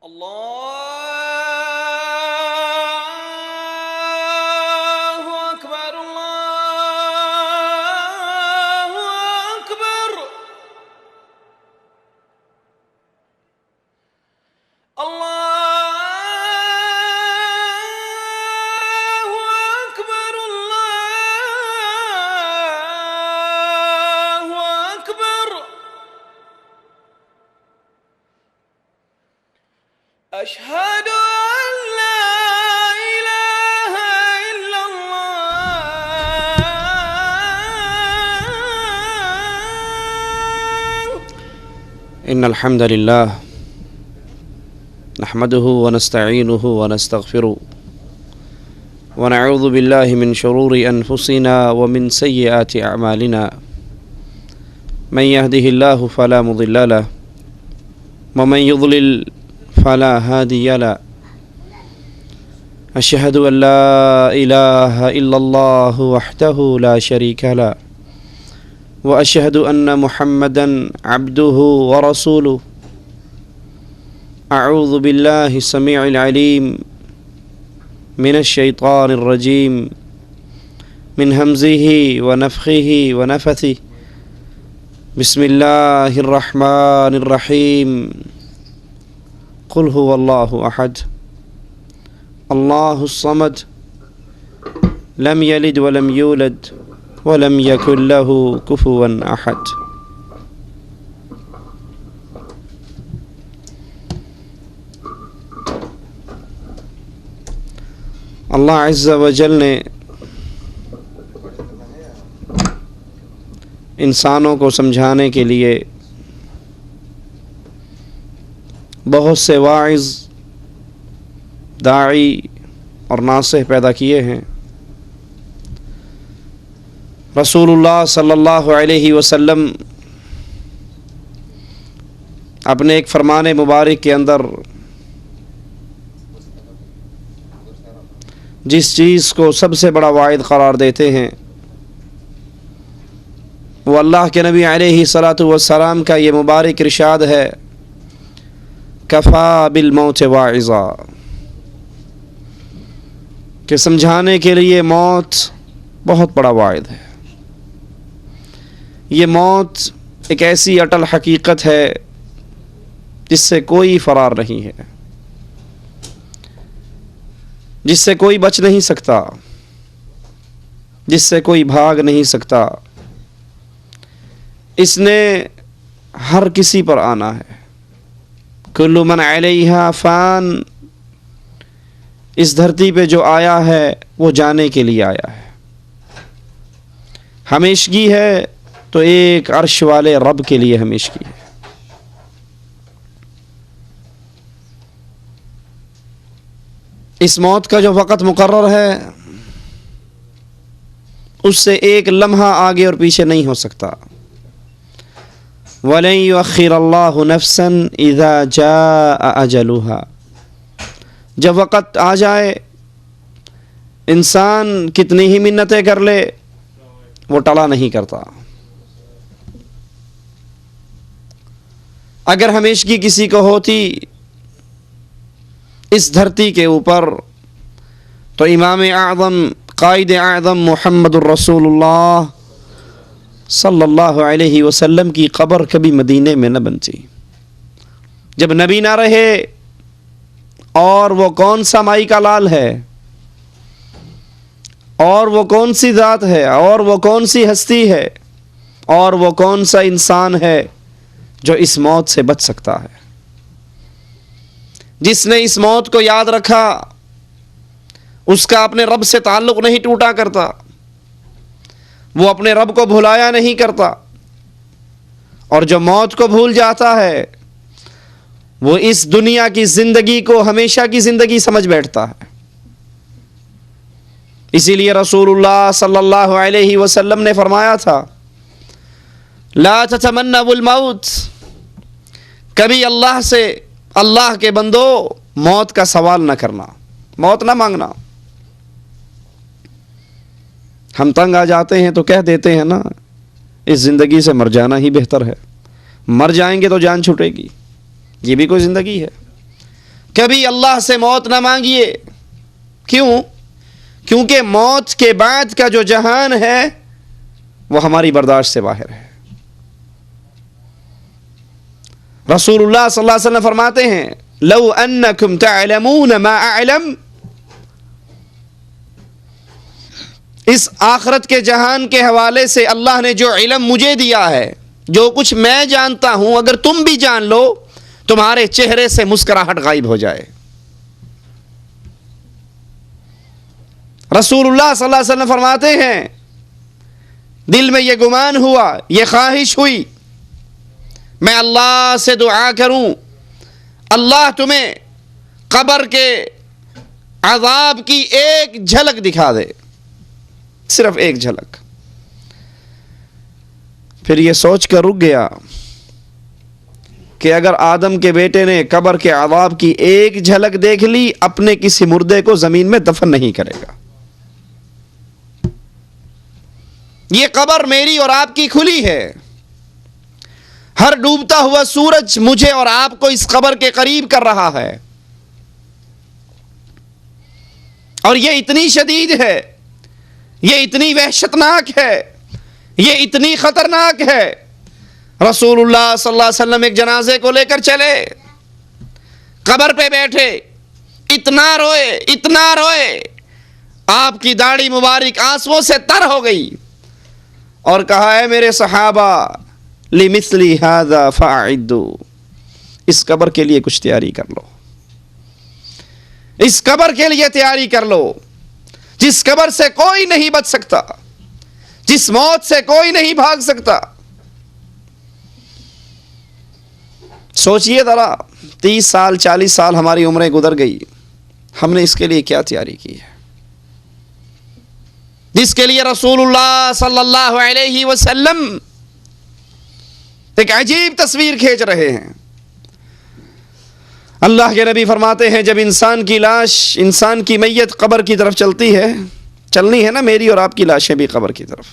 الله أكبر الله أكبر الله أكبر الله أكبر أشهد أن لا إله إلا الله. إن الحمد لله نحمده ونستعينه ونستغفره ونعوذ بالله من شرور أنفسنا ومن سيئات أعمالنا من يهده الله فلا مضل له ومن يضلل فلا هادي له أشهد أن لا إله إلا الله وحده لا شريك له وأشهد أن محمدًا عبده ورسوله أعوذ بالله السميع العليم من الشيطان الرجيم من همزه ونفخه ونفثه بسم الله الرحمن الرحيم قل هو الله أحد الله الصمد لم يلد ولم يولد ولم يكن له كفوا أحد. اللہ عز و جل نے انسانوں کو سمجھانے کے لیے بہت سے واعظ، داعی اور ناصح پیدا کیے ہیں۔ رسول اللہ صلی اللہ علیہ وسلم اپنے ایک فرمان مبارک کے اندر جس چیز کو سب سے بڑا واعظ قرار دیتے ہیں وہ اللہ کے نبی علیہ الصلاۃ والسلام کا یہ مبارک ارشاد ہے، کفا بالموت واعظا، کہ سمجھانے کے لیے موت بہت بڑا واعظ ہے۔ یہ موت ایک ایسی اٹل حقیقت ہے جس سے کوئی فرار نہیں ہے، جس سے کوئی بچ نہیں سکتا، جس سے کوئی بھاگ نہیں سکتا۔ اس نے ہر کسی پر آنا ہے۔ کل من علیہا فان، اس دھرتی پہ جو آیا ہے وہ جانے کے لیے آیا ہے۔ ہمیشگی ہے تو ایک عرش والے رب کے لیے ہمیشگی ہے۔ اس موت کا جو وقت مقرر ہے اس سے ایک لمحہ آگے اور پیچھے نہیں ہو سکتا۔ وَلَن يُؤَخِّرَ اللَّهُ نَفْسًا إِذَا جَاءَ أَجَلُهَا، جب وقت آ جائے انسان کتنی ہی منتیں کر لے وہ ٹلا نہیں کرتا۔ اگر ہمیشگی کسی کو ہوتی اس دھرتی کے اوپر تو امام اعظم قائد اعظم محمد الرسول اللہ صلی اللہ علیہ وسلم کی قبر کبھی مدینے میں نہ بنتی۔ جب نبی نہ رہے اور وہ کون سا مائی کا لال ہے، اور وہ کون سی ذات ہے، اور وہ کون سی ہستی ہے، اور وہ کون سا انسان ہے جو اس موت سے بچ سکتا ہے؟ جس نے اس موت کو یاد رکھا اس کا اپنے رب سے تعلق نہیں ٹوٹا کرتا، وہ اپنے رب کو بھلایا نہیں کرتا، اور جو موت کو بھول جاتا ہے وہ اس دنیا کی زندگی کو ہمیشہ کی زندگی سمجھ بیٹھتا ہے۔ اسی لیے رسول اللہ صلی اللہ علیہ وسلم نے فرمایا تھا، لا تتمنوا الموت، کبھی اللہ سے، اللہ کے بندو، موت کا سوال نہ کرنا، موت نہ مانگنا۔ ہم تنگ آ جاتے ہیں تو کہہ دیتے ہیں نا، اس زندگی سے مر جانا ہی بہتر ہے، مر جائیں گے تو جان چھوٹے گی، یہ بھی کوئی زندگی ہے؟ کبھی اللہ سے موت نہ مانگیے. کیوں؟ کیونکہ موت کے بعد کا جو جہان ہے وہ ہماری برداشت سے باہر ہے. رسول اللہ صلی اللہ علیہ وسلم فرماتے ہیں لو انکم تعلمون ما اعلم، اس آخرت کے جہان کے حوالے سے اللہ نے جو علم مجھے دیا ہے، جو کچھ میں جانتا ہوں، اگر تم بھی جان لو تمہارے چہرے سے مسکراہٹ غائب ہو جائے. رسول اللہ صلی اللہ علیہ وسلم فرماتے ہیں دل میں یہ گمان ہوا، یہ خواہش ہوئی، میں اللہ سے دعا کروں اللہ تمہیں قبر کے عذاب کی ایک جھلک دکھا دے، صرف ایک جھلک. پھر یہ سوچ کر رک گیا کہ اگر آدم کے بیٹے نے قبر کے عذاب کی ایک جھلک دیکھ لی، اپنے کسی مردے کو زمین میں دفن نہیں کرے گا. یہ قبر میری اور آپ کی کھلی ہے. ہر ڈوبتا ہوا سورج مجھے اور آپ کو اس قبر کے قریب کر رہا ہے، اور یہ اتنی شدید ہے، یہ اتنی وحشتناک ہے، یہ اتنی خطرناک ہے. رسول اللہ صلی اللہ علیہ وسلم ایک جنازے کو لے کر چلے، قبر پہ بیٹھے، اتنا روئے اتنا روئے، آپ کی داڑھی مبارک آنسوؤں سے تر ہو گئی، اور کہا ہے میرے صحابہ لِمِثْلِ هَذَا فَأَعِدُّوا، اس قبر کے لیے کچھ تیاری کر لو، اس قبر کے لیے تیاری کر لو، جس قبر سے کوئی نہیں بچ سکتا، جس موت سے کوئی نہیں بھاگ سکتا. سوچئے ذرا 30 سال 40 سال ہماری عمریں گزر گئی، ہم نے اس کے لیے کیا تیاری کی ہے، جس کے لیے رسول اللہ صلی اللہ علیہ وسلم ایک عجیب تصویر کھینچ رہے ہیں. اللہ کے نبی فرماتے ہیں جب انسان کی لاش، انسان کی میت قبر کی طرف چلتی ہے، چلنی ہے نا میری اور آپ کی لاشیں بھی قبر کی طرف.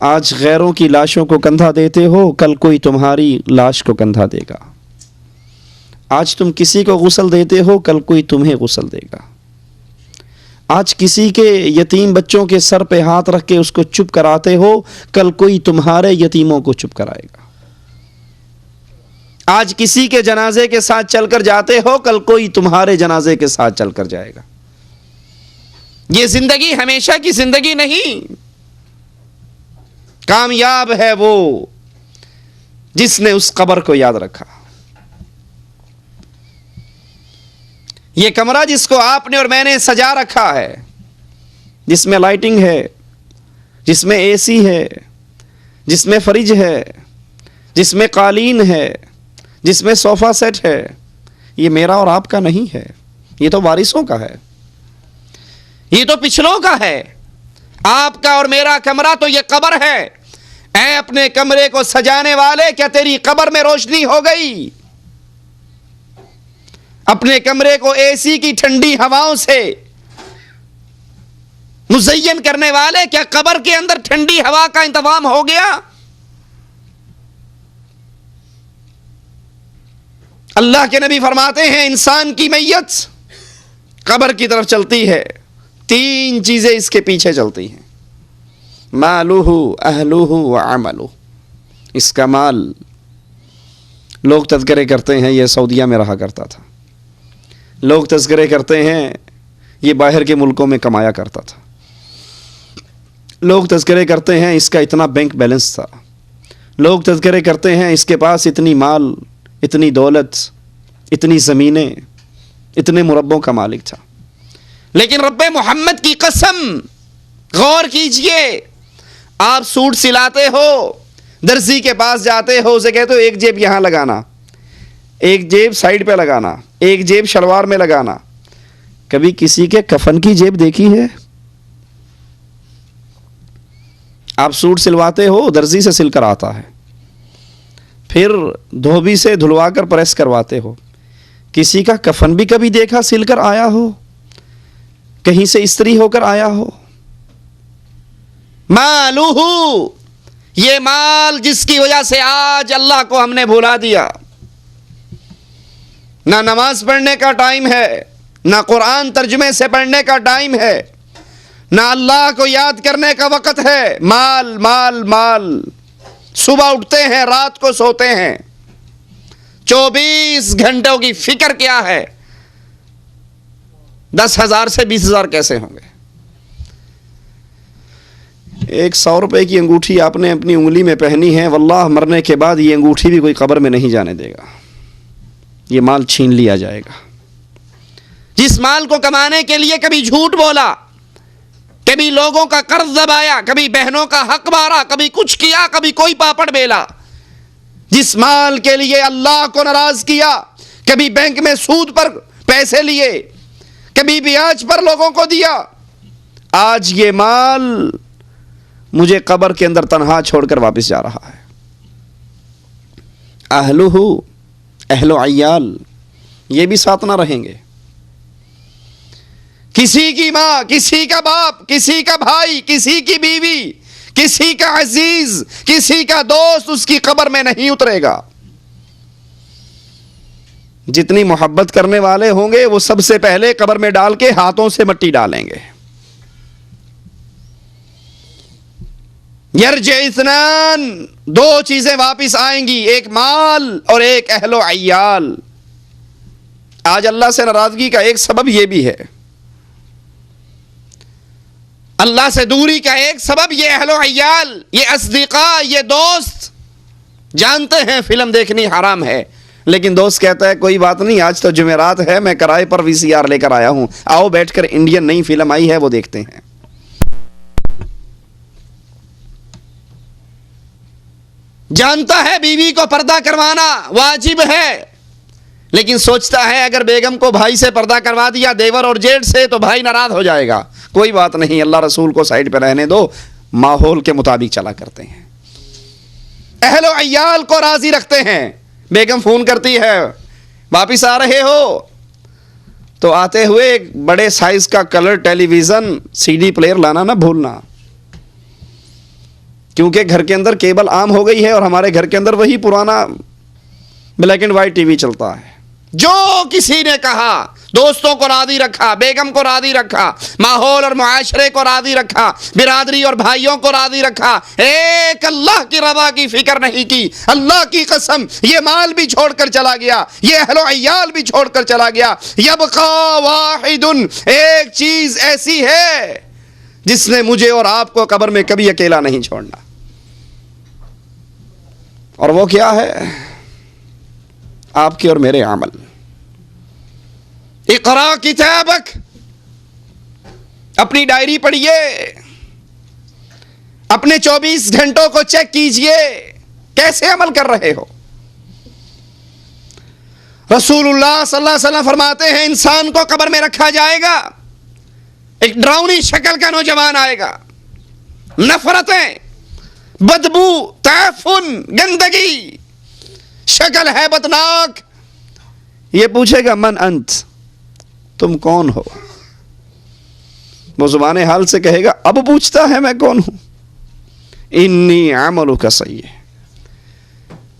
آج غیروں کی لاشوں کو کندھا دیتے ہو، کل کوئی تمہاری لاش کو کندھا دے گا. آج تم کسی کو غسل دیتے ہو، کل کوئی تمہیں غسل دے گا. آج کسی کے یتیم بچوں کے سر پہ ہاتھ رکھ کے اس کو چپ کراتے ہو، کل کوئی تمہارے یتیموں کو چپ کرائے گا. آج کسی کے جنازے کے ساتھ چل کر جاتے ہو، کل کوئی تمہارے جنازے کے ساتھ چل کر جائے گا. یہ زندگی ہمیشہ کی زندگی نہیں. کامیاب ہے وہ جس نے اس قبر کو یاد رکھا. یہ کمرہ جس کو آپ نے اور میں نے سجا رکھا ہے، جس میں لائٹنگ ہے، جس میں اے سی ہے، جس میں فریج ہے، جس میں قالین ہے، جس میں صوفہ سیٹ ہے، یہ میرا اور آپ کا نہیں ہے، یہ تو وارثوں کا ہے، یہ تو پچھلوں کا ہے. آپ کا اور میرا کمرہ تو یہ قبر ہے. اے اپنے کمرے کو سجانے والے، کیا تیری قبر میں روشنی ہو گئی؟ اپنے کمرے کو اے سی کی ٹھنڈی ہواؤں سے مزین کرنے والے، کیا قبر کے اندر ٹھنڈی ہوا کا انتظام ہو گیا؟ اللہ کے نبی فرماتے ہیں انسان کی میت قبر کی طرف چلتی ہے، 3 چیزیں اس کے پیچھے چلتی ہیں، مالہ اہلہ وعملہ. اس کا مال، لوگ تذکرے کرتے ہیں یہ سعودیہ میں رہا کرتا تھا، لوگ تذکرے کرتے ہیں یہ باہر کے ملکوں میں کمایا کرتا تھا، لوگ تذکرے کرتے ہیں اس کا اتنا بینک بیلنس تھا، لوگ تذکرے کرتے ہیں اس کے پاس اتنی مال، اتنی دولت، اتنی زمینیں، اتنے مربوں کا مالک تھا. لیکن رب محمد کی قسم، غور کیجئے، آپ سوٹ سلاتے ہو، درزی کے پاس جاتے ہو، اسے کہتے ہو ایک جیب یہاں لگانا، ایک جیب سائیڈ پہ لگانا، ایک جیب شلوار میں لگانا. کبھی کسی کے کفن کی جیب دیکھی ہے؟ آپ سوٹ سلواتے ہو، درزی سے سل کر آتا ہے، پھر دھوبی سے دھلوا کر پریس کرواتے ہو. کسی کا کفن بھی کبھی دیکھا سل کر آیا ہو، کہیں سے استری ہو کر آیا ہو؟ مالہ، یہ مال جس کی وجہ سے آج اللہ کو ہم نے بھلا دیا، نہ نماز پڑھنے کا ٹائم ہے، نہ قرآن ترجمے سے پڑھنے کا ٹائم ہے، نہ اللہ کو یاد کرنے کا وقت ہے۔ مال مال مال، صبح اٹھتے ہیں رات کو سوتے ہیں، 24 گھنٹوں کی فکر کیا ہے؟ 10,000 سے 20,000 کیسے ہوں گے؟ ایک 100 روپے کی انگوٹھی آپ نے اپنی انگلی میں پہنی ہے، واللہ مرنے کے بعد یہ انگوٹھی بھی کوئی قبر میں نہیں جانے دے گا، یہ مال چھین لیا جائے گا۔ جس مال کو کمانے کے لیے کبھی جھوٹ بولا، کبھی لوگوں کا قرض دبایا، کبھی بہنوں کا حق مارا، کبھی کچھ کیا، کبھی کوئی پاپڑ بیلا، جس مال کے لیے اللہ کو ناراض کیا، کبھی بینک میں سود پر پیسے لیے، کبھی بیاج پر لوگوں کو دیا، آج یہ مال مجھے قبر کے اندر تنہا چھوڑ کر واپس جا رہا ہے۔ اہلہ، اہل و عیال، یہ بھی ساتھ نہ رہیں گے۔ کسی کی ماں، کسی کا باپ، کسی کا بھائی، کسی کی بیوی، کسی کا عزیز، کسی کا دوست اس کی قبر میں نہیں اترے گا۔ جتنی محبت کرنے والے ہوں گے وہ سب سے پہلے قبر میں ڈال کے ہاتھوں سے مٹی ڈالیں گے۔ یرجع اثنان، 2 چیزیں واپس آئیں گی، ایک مال اور ایک اہل و عیال۔ آج اللہ سے ناراضگی کا ایک سبب یہ بھی ہے، اللہ سے دوری کا ایک سبب یہ اہل و عیال، یہ اصدقاء، یہ دوست۔ جانتے ہیں فلم دیکھنی حرام ہے، لیکن دوست کہتا ہے کوئی بات نہیں، آج تو جمعرات ہے، میں کرائے پر VCR لے کر آیا ہوں، آؤ بیٹھ کر انڈین نئی فلم آئی ہے وہ دیکھتے ہیں۔ جانتا ہے بیوی کو پردہ کروانا واجب ہے، لیکن سوچتا ہے اگر بیگم کو بھائی سے پردہ کروا دیا، دیور اور جیٹھ سے، تو بھائی ناراض ہو جائے گا۔ کوئی بات نہیں، اللہ رسول کو سائیڈ پہ رہنے دو، ماحول کے مطابق چلا کرتے ہیں۔ اہل و عیال کو راضی رکھتے ہیں۔ بیگم فون کرتی ہے واپس آ رہے ہو، تو آتے ہوئے ایک بڑے سائز کا کلر ٹیلی ویژن CD پلیئر لانا نہ بھولنا، کیونکہ گھر کے اندر کیبل عام ہو گئی ہے اور ہمارے گھر کے اندر وہی پرانا black and white T V چلتا ہے۔ جو کسی نے کہا، دوستوں کو راضی رکھا، بیگم کو راضی رکھا، ماحول اور معاشرے کو راضی رکھا، برادری اور بھائیوں کو راضی رکھا، ایک اللہ کی رضا کی فکر نہیں کی۔ اللہ کی قسم، یہ مال بھی چھوڑ کر چلا گیا، یہ اہل و عیال بھی چھوڑ کر چلا گیا۔ یبقى واحد، ایک چیز ایسی ہے جس نے مجھے اور آپ کو قبر میں کبھی اکیلا نہیں چھوڑنا، اور وہ کیا ہے؟ آپ کے اور میرے عمل۔ اقرا کتابک، اپنی ڈائری پڑھیے، اپنے 24 گھنٹوں کو چیک کیجئے، کیسے عمل کر رہے ہو۔ رسول اللہ صلی اللہ علیہ وسلم فرماتے ہیں انسان کو قبر میں رکھا جائے گا، ایک ڈراؤنی شکل کا نوجوان آئے گا، نفرتیں، بدبو، تعفن، گندگی، شکل ہے بدناک۔ یہ پوچھے گا من انت، تم کون ہو؟ وہ زبان حال سے کہے گا، اب پوچھتا ہے میں کون ہوں؟ انی عملک سیئ،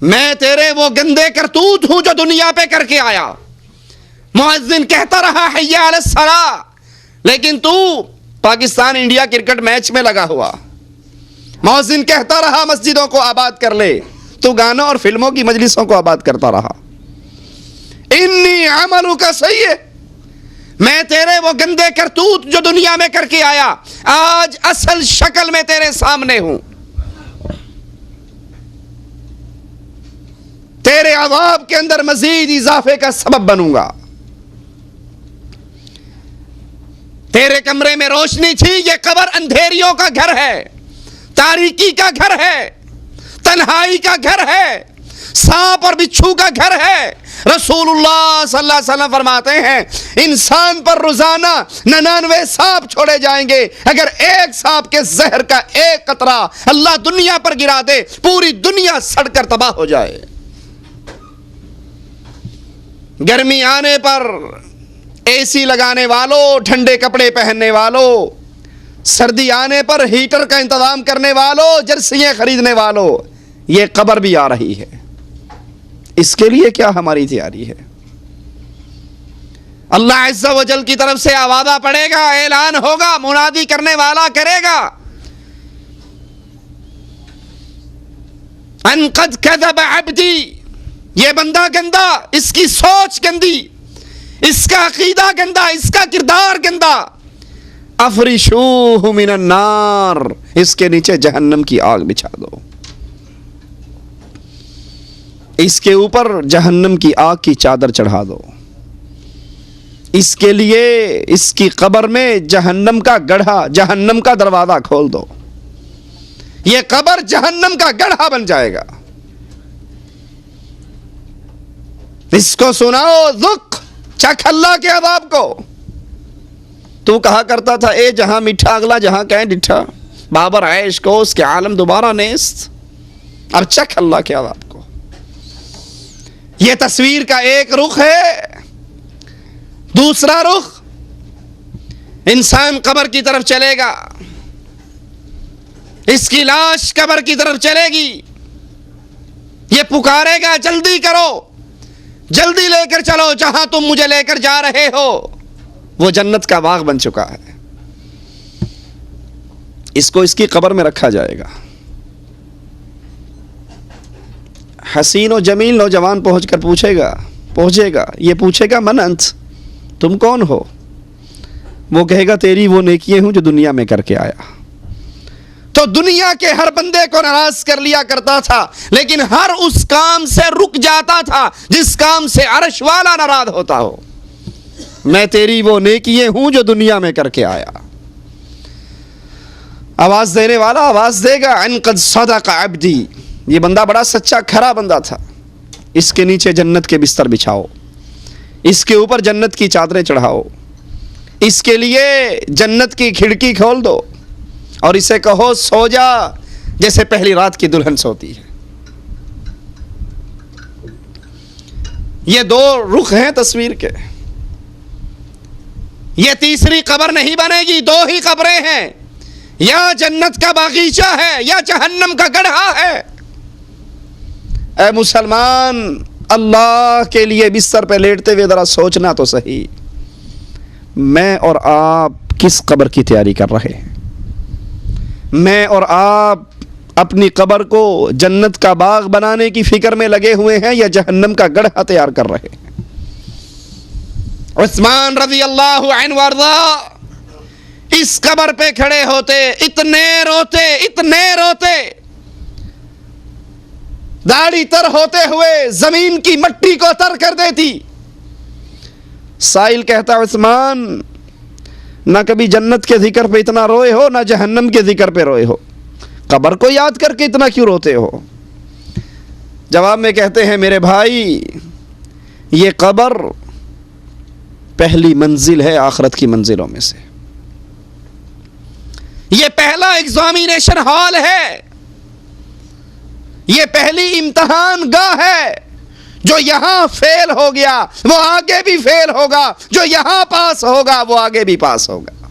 میں تیرے وہ گندے کرتوت ہوں جو دنیا پہ کر کے آیا۔ مؤذن کہتا رہا حی علی الصلاۃ، لیکن تو پاکستان انڈیا کرکٹ میچ میں لگا ہوا۔ مؤذن کہتا رہا مسجدوں کو آباد کر لے، تو گانوں اور فلموں کی مجلسوں کو آباد کرتا رہا۔ انی عملک سیئ، میں تیرے وہ گندے کرتوت جو دنیا میں کر کے آیا، آج اصل شکل میں تیرے سامنے ہوں، تیرے عذاب کے اندر مزید اضافے کا سبب بنوں گا۔ تیرے کمرے میں روشنی تھی، یہ قبر اندھیریوں کا گھر ہے، تاریکی کا گھر ہے، تنہائی کا گھر ہے، سانپ اور بچھو کا گھر ہے۔ رسول اللہ صلی اللہ علیہ وسلم فرماتے ہیں انسان پر روزانہ 99 سانپ چھوڑے جائیں گے، اگر ایک سانپ کے زہر کا ایک قطرہ اللہ دنیا پر گرا دے، پوری دنیا سڑ کر تباہ ہو جائے۔ گرمی آنے پر AC لگانے والوں، ٹھنڈے کپڑے پہننے والوں، سردی آنے پر ہیٹر کا انتظام کرنے والوں، جرسیاں خریدنے والوں، یہ قبر بھی آ رہی ہے۔ اس کے لیے کیا ہماری تیاری ہے؟ اللہ عز و جل کی طرف سے آوازہ پڑے گا، اعلان ہوگا، منادی کرنے والا کرے گا، ان قد کذب عبدی، یہ بندہ گندا، اس کی سوچ گندی، اس کا عقیدہ گندا، اس کا کردار گندا، افرشوہ من النار، اس کے نیچے جہنم کی آگ بچھا دو، اس کے اوپر جہنم کی آگ کی چادر چڑھا دو، اس کے لیے اس کی قبر میں جہنم کا گڑھا، جہنم کا دروازہ کھول دو، یہ قبر جہنم کا گڑھا بن جائے گا، اس کو سناؤ، ذق، چکھ اللہ کے عذاب کو۔ تو کہا کرتا تھا اے جہاں میٹھا اگلا جہاں کہیں ڈٹھا، بابر عیش کو اس کے عالم دوبارہ نیست، اب چکھ اللہ کے عذاب کو۔ یہ تصویر کا ایک رخ ہے۔ دوسرا رخ، انسان قبر کی طرف چلے گا، اس کی لاش قبر کی طرف چلے گی، یہ پکارے گا جلدی کرو، جلدی لے کر چلو، جہاں تم مجھے لے کر جا رہے ہو وہ جنت کا باغ بن چکا ہے۔ اس کو اس کی قبر میں رکھا جائے گا۔ حسین و جمیل نوجوان پہنچ کر پوچھے گا، یہ پوچھے گا من انت، تم کون ہو؟ وہ کہے گا تیری وہ نیکیاں ہوں جو دنیا میں کر کے آیا۔ تو دنیا کے ہر بندے کو ناراض کر لیا کرتا تھا، لیکن ہر اس کام سے رک جاتا تھا جس کام سے عرش والا ناراض ہوتا ہو۔ میں تیری وہ نیکیاں ہوں جو دنیا میں کر کے آیا۔ آواز دینے والا آواز دے گا، ان قد صدق عبدی، یہ بندہ بڑا سچا کھرا بندہ تھا، اس کے نیچے جنت کے بستر بچھاؤ، اس کے اوپر جنت کی چادریں چڑھاؤ، اس کے لیے جنت کی کھڑکی کھول دو اور اسے کہو سو جا جیسے پہلی رات کی دلہن سوتی ہے۔ یہ دو رخ ہیں تصویر کے، یہ تیسری قبر نہیں بنے گی، دو ہی قبریں ہیں، یا جنت کا باغیچہ ہے یا جہنم کا گڑھا ہے۔ اے مسلمان، اللہ کے لیے بستر پہ لیٹتے ہوئے ذرا سوچنا تو صحیح، میں اور آپ کس قبر کی تیاری کر رہے ہیں؟ میں اور آپ اپنی قبر کو جنت کا باغ بنانے کی فکر میں لگے ہوئے ہیں یا جہنم کا گڑھا تیار کر رہے ہیں؟ عثمان رضی اللہ عنہ وارضا اس قبر پہ کھڑے ہوتے، اتنے روتے، داڑھی تر ہوتے ہوئے زمین کی مٹی کو تر کر دیتی۔ سائل کہتا عثمان، نہ کبھی جنت کے ذکر پہ اتنا روئے ہو، نہ جہنم کے ذکر پہ روئے ہو، قبر کو یاد کر کے اتنا کیوں روتے ہو؟ جواب میں کہتے ہیں میرے بھائی، یہ قبر پہلی منزل ہے آخرت کی منزلوں میں سے، یہ پہلا ایگزامینیشن ہال ہے، یہ پہلی امتحان گاہ ہے۔ جو یہاں فیل ہو گیا وہ آگے بھی فیل ہوگا، جو یہاں پاس ہوگا وہ آگے بھی پاس ہوگا۔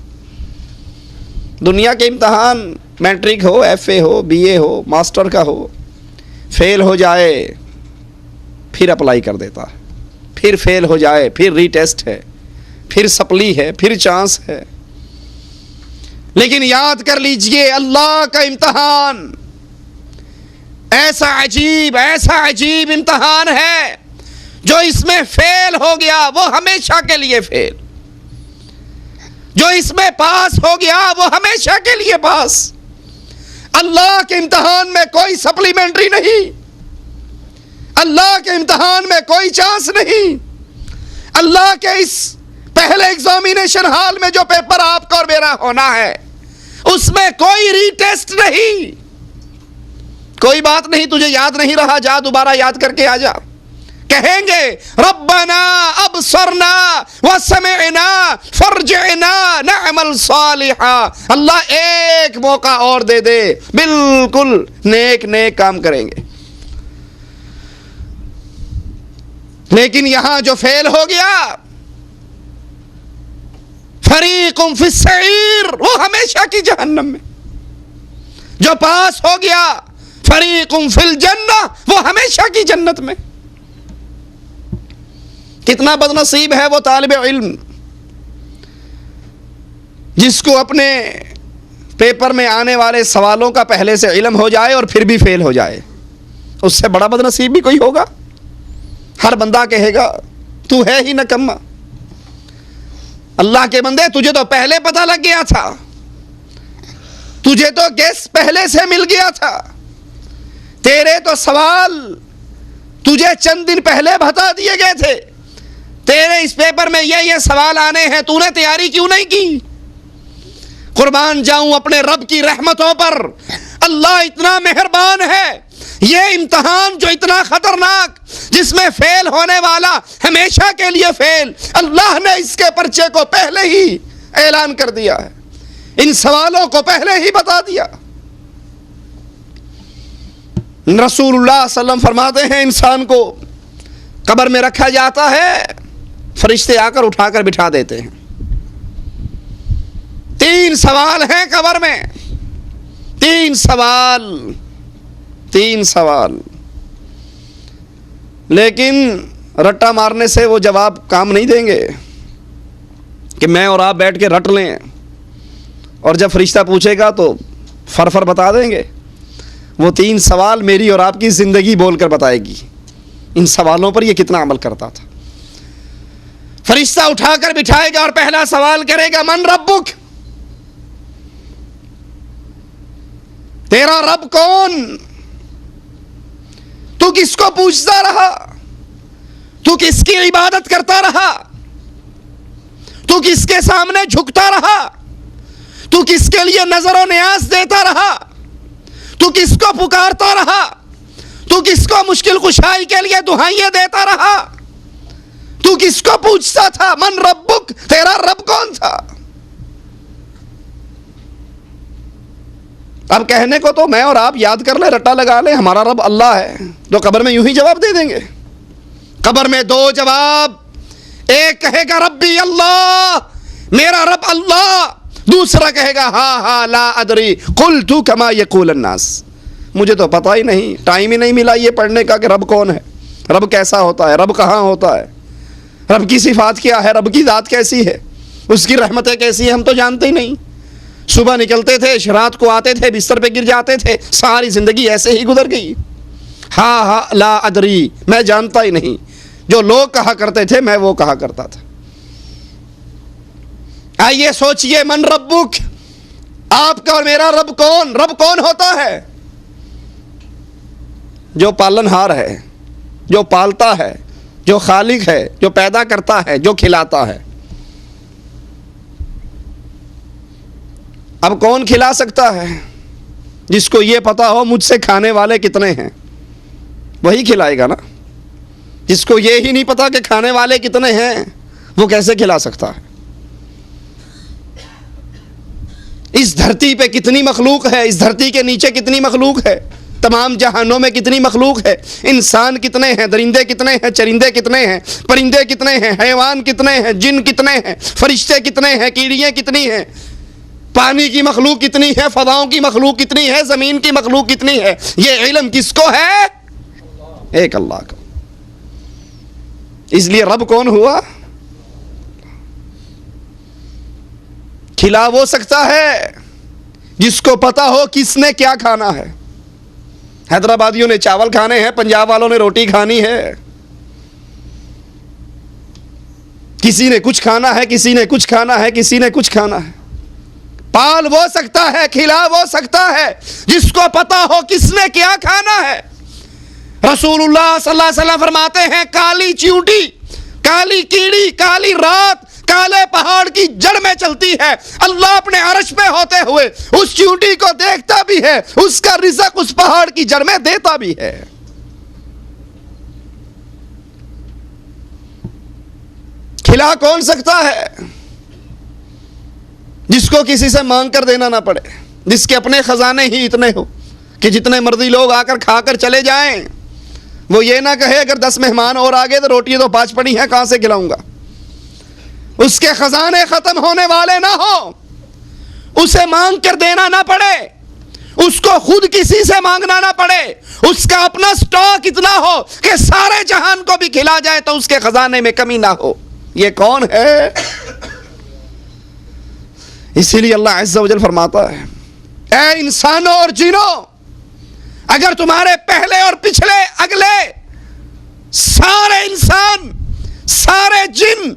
دنیا کے امتحان میٹرک ہو، ایف اے ہو، بی اے ہو، ماسٹر کا ہو، فیل ہو جائے پھر اپلائی کر دیتا ہے، پھر فیل ہو جائے پھر ری ٹیسٹ ہے، پھر سپلی ہے، پھر چانس ہے۔ لیکن یاد کر لیجئے، اللہ کا امتحان ایسا عجیب امتحان ہے، جو اس میں فیل ہو گیا وہ ہمیشہ کے لیے فیل، جو اس میں پاس ہو گیا وہ ہمیشہ کے لیے پاس۔ اللہ کے امتحان میں کوئی سپلیمنٹری نہیں، اللہ کے امتحان میں کوئی چانس نہیں، اللہ کے اس پہلے ایگزامینیشن ہال میں جو پیپر آپ کو اور میرا ہونا ہے اس میں کوئی ری ٹیسٹ نہیں۔ کوئی بات نہیں، تجھے یاد نہیں رہا، جا دوبارہ یاد کر کے آ جا۔ کہیں گے ربنا ابصرنا وسمعنا فرجعنا نعمل صالحا، اللہ ایک موقع اور دے دے، بالکل نیک کام کریں گے۔ لیکن یہاں جو فیل ہو گیا، فریق فی السعیر، وہ ہمیشہ کی جہنم میں، جو پاس ہو گیا فریق فی الجنہ، وہ ہمیشہ کی جنت میں۔ کتنا بد نصیب ہے وہ طالب علم جس کو اپنے پیپر میں آنے والے سوالوں کا پہلے سے علم ہو جائے اور پھر بھی فیل ہو جائے. اس سے بڑا بد نصیب بھی کوئی ہوگا؟ ہر بندہ کہے گا تو ہے ہی نکما. اللہ کے بندے تجھے تو پہلے پتہ لگ گیا تھا, تجھے تو گیس پہلے سے مل گیا تھا, تیرے تو سوال تجھے چند دن پہلے بتا دیے گئے تھے, تیرے اس پیپر میں یہ سوال آنے ہیں, تو نے تیاری کیوں نہیں کی؟ قربان جاؤں اپنے رب کی رحمتوں پر, اللہ اتنا مہربان ہے. یہ امتحان جو اتنا خطرناک, جس میں فیل ہونے والا ہمیشہ کے لیے فیل, اللہ نے اس کے پرچے کو پہلے ہی اعلان کر دیا ہے, ان سوالوں کو پہلے ہی بتا دیا. رسول اللہ صلی اللہ علیہ وسلم فرماتے ہیں انسان کو قبر میں رکھا جاتا ہے, فرشتے آ کر اٹھا کر بٹھا دیتے ہیں. 3 سوال ہیں قبر میں, 3 سوال, لیکن رٹا مارنے سے وہ جواب کام نہیں دیں گے کہ میں اور آپ بیٹھ کے رٹ لیں, اور جب فرشتہ پوچھے گا تو فر بتا دیں گے. وہ 3 سوال میری اور آپ کی زندگی بول کر بتائے گی, ان سوالوں پر یہ کتنا عمل کرتا تھا. فرشتہ اٹھا کر بٹھائے گا اور پہلا سوال کرے گا من ربک, تیرا رب کون؟ تو کس کو پوچھتا رہا؟ تو کس کی عبادت کرتا رہا؟ تو کس کے سامنے جھکتا رہا؟ تو کس کے لیے نظر و نیاز دیتا رہا؟ تو کس کو پکارتا رہا؟ تو کس کو مشکل کشائی کے لیے دعائیں دیتا رہا؟ تو کس کو پوچھتا تھا من ربک, تیرا رب کون تھا؟ اب کہنے کو تو میں اور آپ یاد کر لیں, رٹا لگا لیں, ہمارا رب اللہ ہے, تو قبر میں یوں ہی جواب دے دیں گے. قبر میں 2 جواب, ایک کہے گا ربی اللہ, میرا رب اللہ, دوسرا کہے گا ہاں لا ادری قلت کما یقول الناس, مجھے تو پتہ ہی نہیں, ٹائم ہی نہیں ملا یہ پڑھنے کا کہ رب کون ہے, رب کیسا ہوتا ہے, رب کہاں ہوتا ہے, رب کی صفات کیا ہے, رب کی ذات کیسی ہے, اس کی رحمتیں کیسی ہیں, ہم تو جانتے ہی نہیں. صبح نکلتے تھے, رات کو آتے تھے, بستر پہ گر جاتے تھے, ساری زندگی ایسے ہی گزر گئی. ہاں لا ادری, میں جانتا ہی نہیں, جو لوگ کہا کرتے تھے میں وہ کہا کرتا تھا. آئیے سوچئے من ربک, آپ کا اور میرا رب کون؟ رب کون ہوتا ہے؟ جو پالن ہار ہے, جو پالتا ہے, جو خالق ہے, جو پیدا کرتا ہے, جو کھلاتا ہے. اب کون کھلا سکتا ہے؟ جس کو یہ پتا ہو مجھ سے کھانے والے کتنے ہیں, وہی کھلائے گا نا. جس کو یہ ہی نہیں پتا کہ کھانے والے کتنے ہیں, وہ کیسے کھلا سکتا ہے؟ اس دھرتی پہ کتنی مخلوق ہے, اس دھرتی کے نیچے کتنی مخلوق ہے, تمام جہانوں میں کتنی مخلوق ہے, انسان کتنے ہیں, درندے کتنے ہیں, چرندے کتنے ہیں, پرندے کتنے ہیں, حیوان کتنے ہیں, جن کتنے ہیں, فرشتے کتنے ہیں, کیڑیاں کتنی ہیں, پانی کی مخلوق کتنی ہے, فضاؤں کی مخلوق کتنی ہے, زمین کی مخلوق کتنی ہے, یہ علم کس کو ہے؟ ایک اللہ کو. اس لیے رب کون ہوا؟ کھلا وہ سکتا ہے جس کو پتا ہو کس نے کیا کھانا ہے. حیدرآبادیوں نے چاول کھانے ہیں, پنجاب والوں نے روٹی کھانی ہے, کسی نے کچھ کھانا ہے, کسی نے کچھ کھانا ہے, کسی نے کچھ کھانا ہے. پال وہ سکتا ہے, کھلا وہ سکتا ہے جس کو پتا ہو کس نے کیا کھانا ہے. رسول اللہ صلی اللہ علیہ وسلم فرماتے ہیں کالی چیونٹی, کالی کیڑی, کالی رات کالے پہاڑ کی جڑ میں چلتی ہے, اللہ اپنے عرش پہ ہوتے ہوئے اس چیونٹی کو دیکھتا بھی ہے, اس کا رزق اس پہاڑ کی جڑ میں دیتا بھی ہے. کھلا کون سکتا ہے؟ جس کو کسی سے مانگ کر دینا نہ پڑے, جس کے اپنے خزانے ہی اتنے ہو کہ جتنے مرضی لوگ آ کر کھا کر چلے جائیں, وہ یہ نہ کہے اگر 10 مہمان اور آگے تو روٹی تو 5 پڑی ہیں, کہاں سے کھلاؤں گا. اس کے خزانے ختم ہونے والے نہ ہو, اسے مانگ کر دینا نہ پڑے, اس کو خود کسی سے مانگنا نہ پڑے، اس کا اپنا سٹاک اتنا ہو کہ سارے جہان کو بھی کھلا جائے تو اس کے خزانے میں کمی نہ ہو، یہ کون ہے؟ اسی لیے اللہ عز و جل فرماتا ہے اے انسانوں اور جنوں، اگر تمہارے پہلے اور پچھلے اگلے سارے انسان، سارے جن،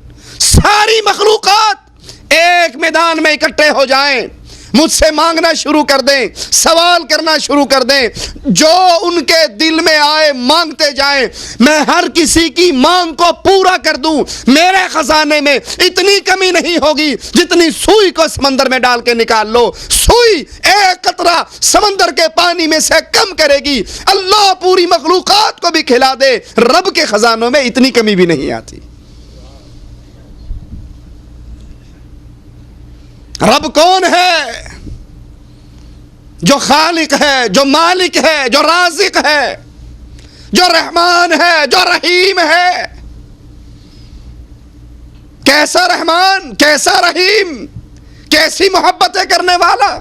ساری مخلوقات ایک میدان میں اکٹھے ہو جائیں، مجھ سے مانگنا شروع کر دیں، سوال کرنا شروع کر دیں، جو ان کے دل میں آئے مانگتے جائیں، میں ہر کسی کی مانگ کو پورا کر دوں، میرے خزانے میں اتنی کمی نہیں ہوگی جتنی سوئی کو سمندر میں ڈال کے نکال لو، سوئی ایک قطرہ سمندر کے پانی میں سے کم کرے گی، اللہ پوری مخلوقات کو بھی کھلا دے، رب کے خزانوں میں اتنی کمی بھی نہیں آتی۔ رب کون ہے؟ جو خالق ہے، جو مالک ہے، جو رازق ہے، جو رحمان ہے، جو رحیم ہے۔ کیسا رحمان، کیسا رحیم، کیسی محبتیں کرنے والا،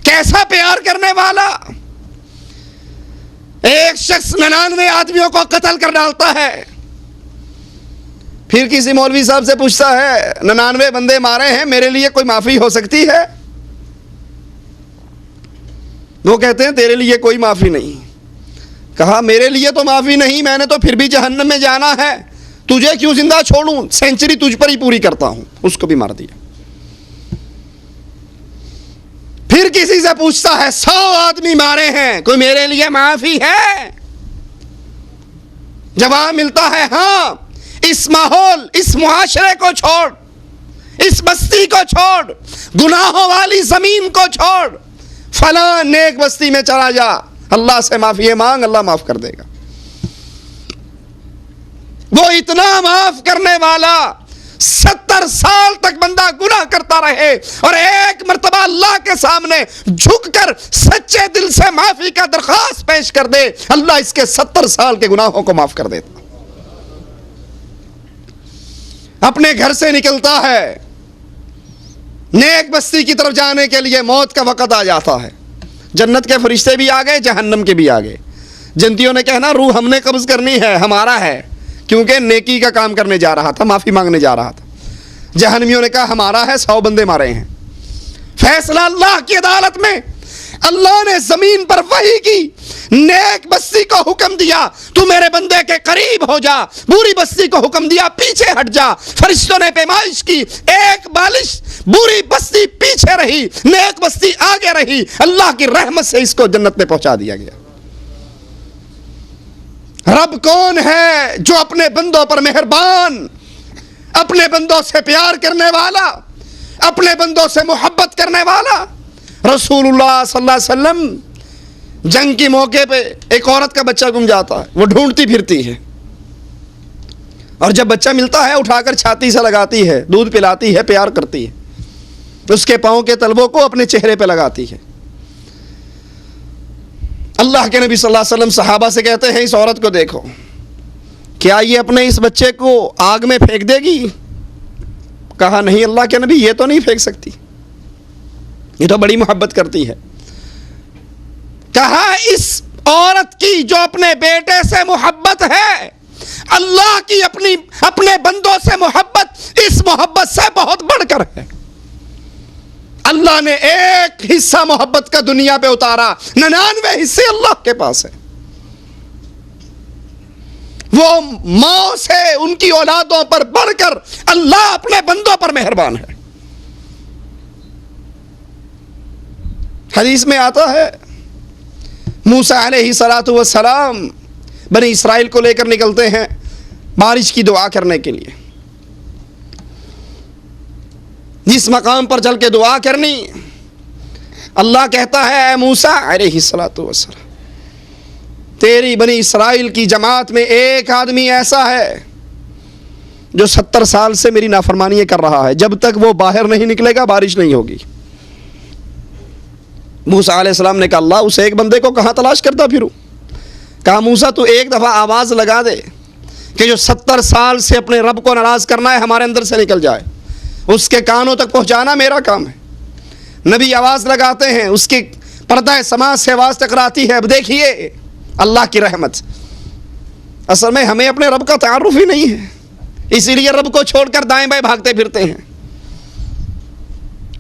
کیسا پیار کرنے والا۔ ایک شخص 99 آدمیوں کو قتل کر ڈالتا ہے، پھر کسی مولوی صاحب سے پوچھتا ہے 99 بندے مارے ہیں، میرے لیے کوئی معافی ہو سکتی ہے؟ وہ کہتے ہیں تیرے لیے کوئی معافی نہیں۔ کہا میرے لیے تو معافی نہیں، میں نے تو پھر بھی جہنم میں جانا ہے، تجھے کیوں زندہ چھوڑوں، سینچری تجھ پر ہی پوری کرتا ہوں۔ اس کو بھی مار دیا۔ پھر کسی سے پوچھتا ہے 100 آدمی مارے ہیں، کوئی میرے لیے معافی ہے؟ جواب ملتا ہے ہاں، اس ماحول، اس معاشرے کو چھوڑ، اس بستی کو چھوڑ، گناہوں والی زمین کو چھوڑ، فلاں نیک بستی میں چلا جا، اللہ سے معافی مانگ، اللہ معاف کر دے گا۔ وہ اتنا معاف کرنے والا، 70 سال تک بندہ گناہ کرتا رہے اور ایک مرتبہ اللہ کے سامنے جھک کر سچے دل سے معافی کا درخواست پیش کر دے، اللہ اس کے 70 سال کے گناہوں کو معاف کر دیتا۔ اپنے گھر سے نکلتا ہے، نیک بستی کی طرف جانے کے لیے موت کا وقت آ جاتا ہے، جنت کے فرشتے بھی آ گئے، جہنم کے بھی آ گئے۔ جنتیوں نے کہنا روح ہم نے قبض کرنی ہے، ہمارا ہے، کیونکہ نیکی کا کام کرنے جا رہا تھا، معافی مانگنے جا رہا تھا۔ جہنمیوں نے کہا ہمارا ہے، 100 بندے مارے ہیں۔ فیصلہ اللہ کی عدالت میں، اللہ نے زمین پر وحی کی، نیک بستی کو حکم دیا تو میرے بندے کے قریب ہو جا، بری بستی کو حکم دیا پیچھے ہٹ جا۔ فرشتوں نے پیمائش کی، ایک بالش بری بستی پیچھے رہی، نیک بستی آگے رہی، اللہ کی رحمت سے اس کو جنت میں پہنچا دیا گیا۔ رب کون ہے؟ جو اپنے بندوں پر مہربان، اپنے بندوں سے پیار کرنے والا، اپنے بندوں سے محبت کرنے والا۔ رسول اللہ صلی اللہ علیہ وسلم جنگ کی موقع پہ ایک عورت کا بچہ گم جاتا ہے، وہ ڈھونڈتی پھرتی ہے، اور جب بچہ ملتا ہے اٹھا کر چھاتی سے لگاتی ہے، دودھ پلاتی ہے، پیار کرتی ہے، اس کے پاؤں کے تلووں کو اپنے چہرے پہ لگاتی ہے۔ اللہ کے نبی صلی اللہ علیہ وسلم صحابہ سے کہتے ہیں اس عورت کو دیکھو، کیا یہ اپنے اس بچے کو آگ میں پھینک دے گی؟ کہا نہیں اللہ کے نبی، یہ تو نہیں پھینک سکتی، یہ تو بڑی محبت کرتی ہے۔ کہا اس عورت کی جو اپنے بیٹے سے محبت ہے، اللہ کی اپنے بندوں سے محبت اس محبت سے بہت بڑھ کر ہے۔ اللہ نے ایک حصہ محبت کا دنیا پہ اتارا، 99 حصے اللہ کے پاس ہے۔ وہ ماں سے ان کی اولادوں پر بڑھ کر اللہ اپنے بندوں پر مہربان ہے۔ حدیث میں آتا ہے موسیٰ علیہ السلام بنی اسرائیل کو لے کر نکلتے ہیں بارش کی دعا کرنے کے لیے۔ جس مقام پر چل کے دعا کرنی، اللہ کہتا ہے اے موسیٰ علیہ السلام، تیری بنی اسرائیل کی جماعت میں ایک آدمی ایسا ہے جو 70 سال سے میری نافرمانی کر رہا ہے، جب تک وہ باہر نہیں نکلے گا بارش نہیں ہوگی۔ موسیٰ علیہ السلام نے کہا اللہ اس ایک بندے کو کہاں تلاش کرتا پھروں؟ کہا موسیٰ تو ایک دفعہ آواز لگا دے کہ جو 70 سال سے اپنے رب کو ناراض کرنا ہے ہمارے اندر سے نکل جائے، اس کے کانوں تک پہنچانا میرا کام ہے۔ نبی آواز لگاتے ہیں، اس کے پردہ سما سے آواز ٹکراتی ہے. اب دیکھیے اللہ کی رحمت. اصل میں ہمیں اپنے رب کا تعارف ہی نہیں ہے, اسی لیے رب کو چھوڑ کر دائیں بائیں بھاگتے پھرتے ہیں.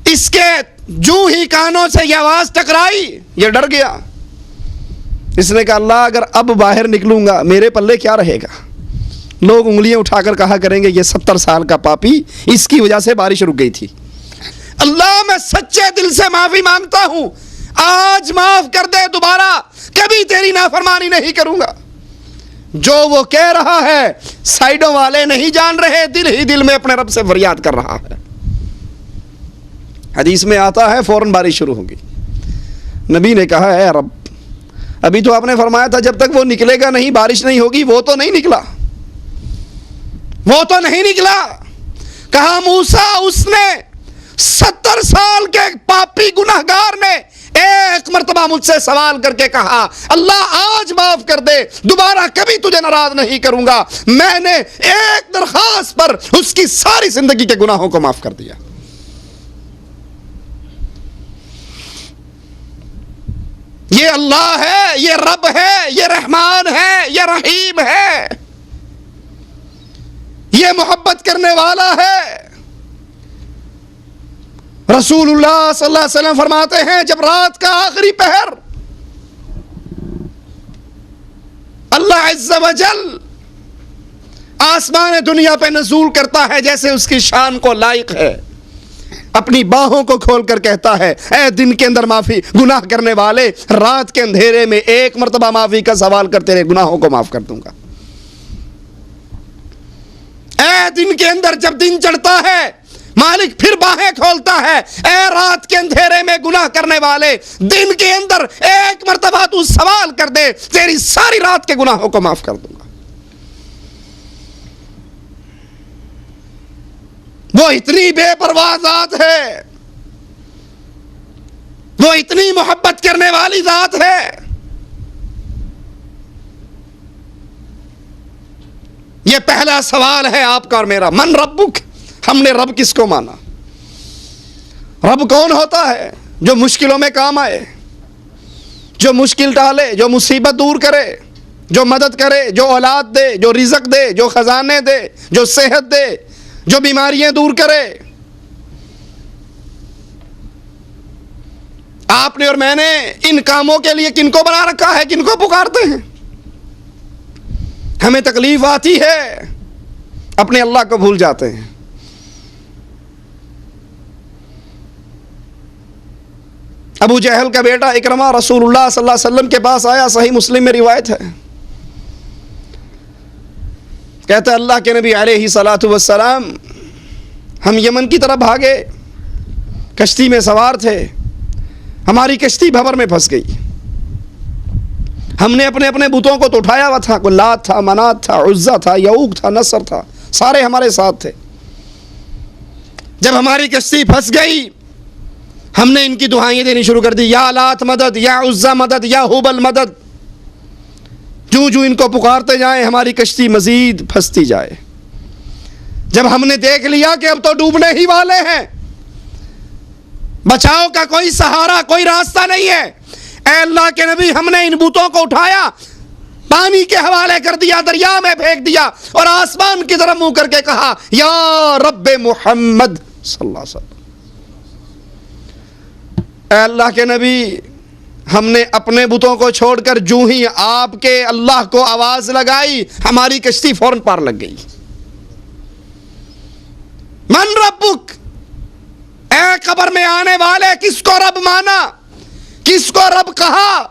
اس کے جو ہی کانوں سے یہ آواز ٹکرائی, یہ ڈر گیا. اس نے کہا اللہ اگر اب باہر نکلوں گا میرے پلے کیا رہے گا؟ لوگ انگلیاں اٹھا کر کہا کریں گے یہ 70 سال کا پاپی, اس کی وجہ سے بارش رک گئی تھی. اللہ میں سچے دل سے معافی مانگتا ہوں, آج معاف کر دے, دوبارہ کبھی تیری نافرمانی نہیں کروں گا. جو وہ کہہ رہا ہے سائیڈوں والے نہیں جان رہے, دل ہی دل میں اپنے رب سے فریاد کر رہا ہے. حدیث میں آتا ہے فوراً بارش شروع ہوگی. نبی نے کہا اے رب, ابھی تو آپ نے فرمایا تھا جب تک وہ نکلے گا نہیں بارش نہیں ہوگی. وہ تو نہیں نکلا, وہ تو نہیں نکلا. کہا موسیٰ اس نے 70 سال کے پاپی گناہگار نے ایک مرتبہ مجھ سے سوال کر کے کہا اللہ آج معاف کر دے, دوبارہ کبھی تجھے ناراض نہیں کروں گا. میں نے ایک درخواست پر اس کی ساری زندگی کے گناہوں کو معاف کر دیا. یہ اللہ ہے, یہ رب ہے, یہ رحمان ہے, یہ رحیم ہے, یہ محبت کرنے والا ہے. رسول اللہ صلی اللہ علیہ وسلم فرماتے ہیں جب رات کا آخری پہر اللہ عز و جل آسمان دنیا پہ نزول کرتا ہے جیسے اس کی شان کو لائق ہے, اپنی باہوں کو کھول کر کہتا ہے اے دن کے اندر معافی گناہ کرنے والے, رات کے اندھیرے میں ایک مرتبہ معافی کا سوال کر تیرے گناہوں کو معاف کر دوں گا. اے دن کے اندر جب دن چڑھتا ہے مالک پھر باہیں کھولتا ہے, اے رات کے اندھیرے میں گناہ کرنے والے, دن کے اندر ایک مرتبہ تو سوال کر دے, تیری ساری رات کے گناہوں کو معاف کر دوں گا. وہ اتنی بے پرواہ ذات ہے, وہ اتنی محبت کرنے والی ذات ہے. یہ پہلا سوال ہے آپ کا اور میرا, من ربک, ہم نے رب کس کو مانا؟ رب کون ہوتا ہے؟ جو مشکلوں میں کام آئے, جو مشکل ٹالے, جو مصیبت دور کرے, جو مدد کرے, جو اولاد دے, جو رزق دے, جو خزانے دے, جو صحت دے, جو بیماریاں دور کرے. آپ نے اور میں نے ان کاموں کے لیے کن کو بنا رکھا ہے, کن کو پکارتے ہیں؟ ہمیں تکلیف آتی ہے اپنے اللہ کو بھول جاتے ہیں. ابو جہل کا بیٹا اکرمہ رسول اللہ صلی اللہ علیہ وسلم کے پاس آیا, صحیح مسلم میں روایت ہے. کہتا ہے اللہ کے نبی علیہ الصلوۃ والسلام ہم یمن کی طرف بھاگے, کشتی میں سوار تھے, ہماری کشتی بھنور میں پھنس گئی. ہم نے اپنے اپنے بتوں کو تو اٹھایا ہوا تھا, کوئی لات تھا, منات تھا, عزا تھا, یعوق تھا, نصر تھا, سارے ہمارے ساتھ تھے. جب ہماری کشتی پھنس گئی ہم نے ان کی دعائیں دینی شروع کر دی, یا لات مدد, یا عزا مدد, یا ہبل مدد. جو جو ان کو پکارتے جائیں ہماری کشتی مزید پھنستی جائے. جب ہم نے دیکھ لیا کہ اب تو ڈوبنے ہی والے ہیں, بچاؤ کا کوئی سہارا, کوئی راستہ نہیں ہے, اے اللہ کے نبی ہم نے ان بتوں کو اٹھایا, پانی کے حوالے کر دیا, دریا میں پھینک دیا, اور آسمان کی طرف منہ کر کے کہا یا رب محمد صلی اللہ علیہ وسلم. اے اللہ کے نبی ہم نے اپنے بتوں کو چھوڑ کر جو ہی آپ کے اللہ کو آواز لگائی ہماری کشتی فوراً پار لگ گئی. من ربک, اے قبر میں آنے والے کس کو رب مانا, کس کو رب کہا,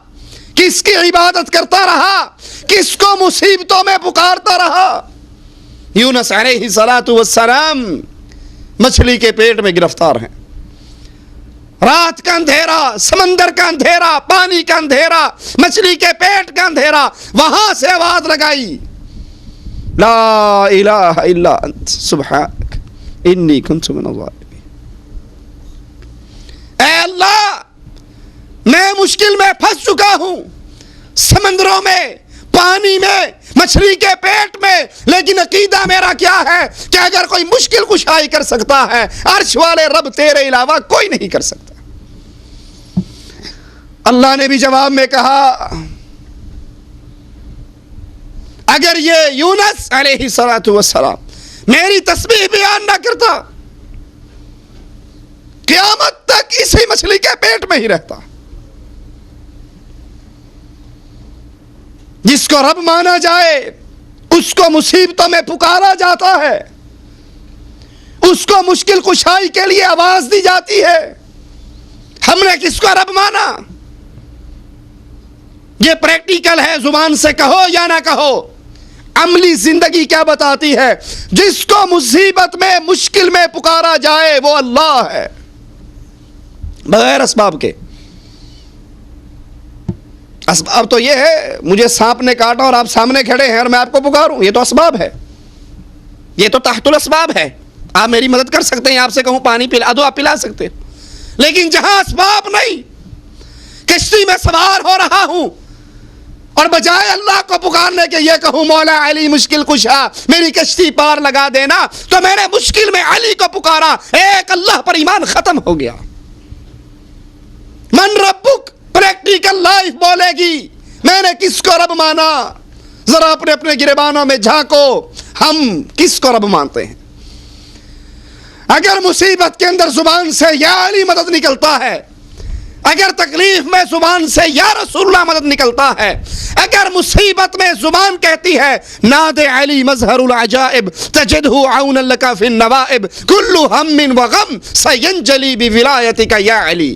کس کی عبادت کرتا رہا, کس کو مصیبتوں میں پکارتا رہا. یونس علیہ الصلوۃ والسلام مچھلی کے پیٹ میں گرفتار ہیں. رات کا اندھیرا, سمندر کا اندھیرا, پانی کا اندھیرا, مچھلی کے پیٹ کا اندھیرا, وہاں سے آواز لگائی لا الہ الا انت سبحانک انی کنت من الظالمین. اے اللہ میں مشکل میں پھنس چکا ہوں, سمندروں میں, پانی میں, مچھلی کے پیٹ میں, لیکن عقیدہ میرا کیا ہے کہ اگر کوئی مشکل کشائی کر سکتا ہے عرش والے رب تیرے علاوہ کوئی نہیں کر سکتا. اللہ نے بھی جواب میں کہا اگر یہ یونس علیہ الصلوۃ والسلام میری تسبیح بیان نہ کرتا قیامت تک اسی مچھلی کے پیٹ میں ہی رہتا. جس کو رب مانا جائے اس کو مصیبتوں میں پکارا جاتا ہے, اس کو مشکل کشائی کے لیے آواز دی جاتی ہے. ہم نے کس کو رب مانا؟ یہ پریکٹیکل ہے, زبان سے کہو یا نہ کہو. عملی زندگی کیا بتاتی ہے؟ جس کو مصیبت میں مشکل میں پکارا جائے وہ اللہ ہے, بغیر اسباب کے. اسباب تو یہ ہے مجھے سانپ نے کاٹا اور آپ سامنے کھڑے ہیں اور میں آپ کو پکاروں, یہ تو اسباب ہے, یہ تو تحت الاسباب ہے. آپ میری مدد کر سکتے ہیں, آپ سے کہوں پانی پلا دو, آپ پلا سکتے ہیں. لیکن جہاں اسباب نہیں, کشتی میں سوار ہو رہا ہوں اور بجائے اللہ کو پکارنے کے یہ کہوں مولا علی مشکل کشا میری کشتی پار لگا دینا, تو میں نے مشکل میں علی کو پکارا, ایک اللہ پر ایمان ختم ہو گیا. من ربک پریکٹیکل لائف بولے گی میں نے کس کو رب مانا. ذرا اپنے اپنے گریبانوں میں جھانکو, ہم کس کو رب مانتے ہیں؟ اگر مصیبت کے اندر زبان سے یا علی مدد نکلتا ہے, اگر تکلیف میں زبان سے یا رسول اللہ مدد نکلتا ہے, اگر مصیبت میں زبان کہتی ہے ناد علی مظہر العجائب تجدہ عونا لک فی النوائب کل ہم وغم سینجلی بولایتک یا علی.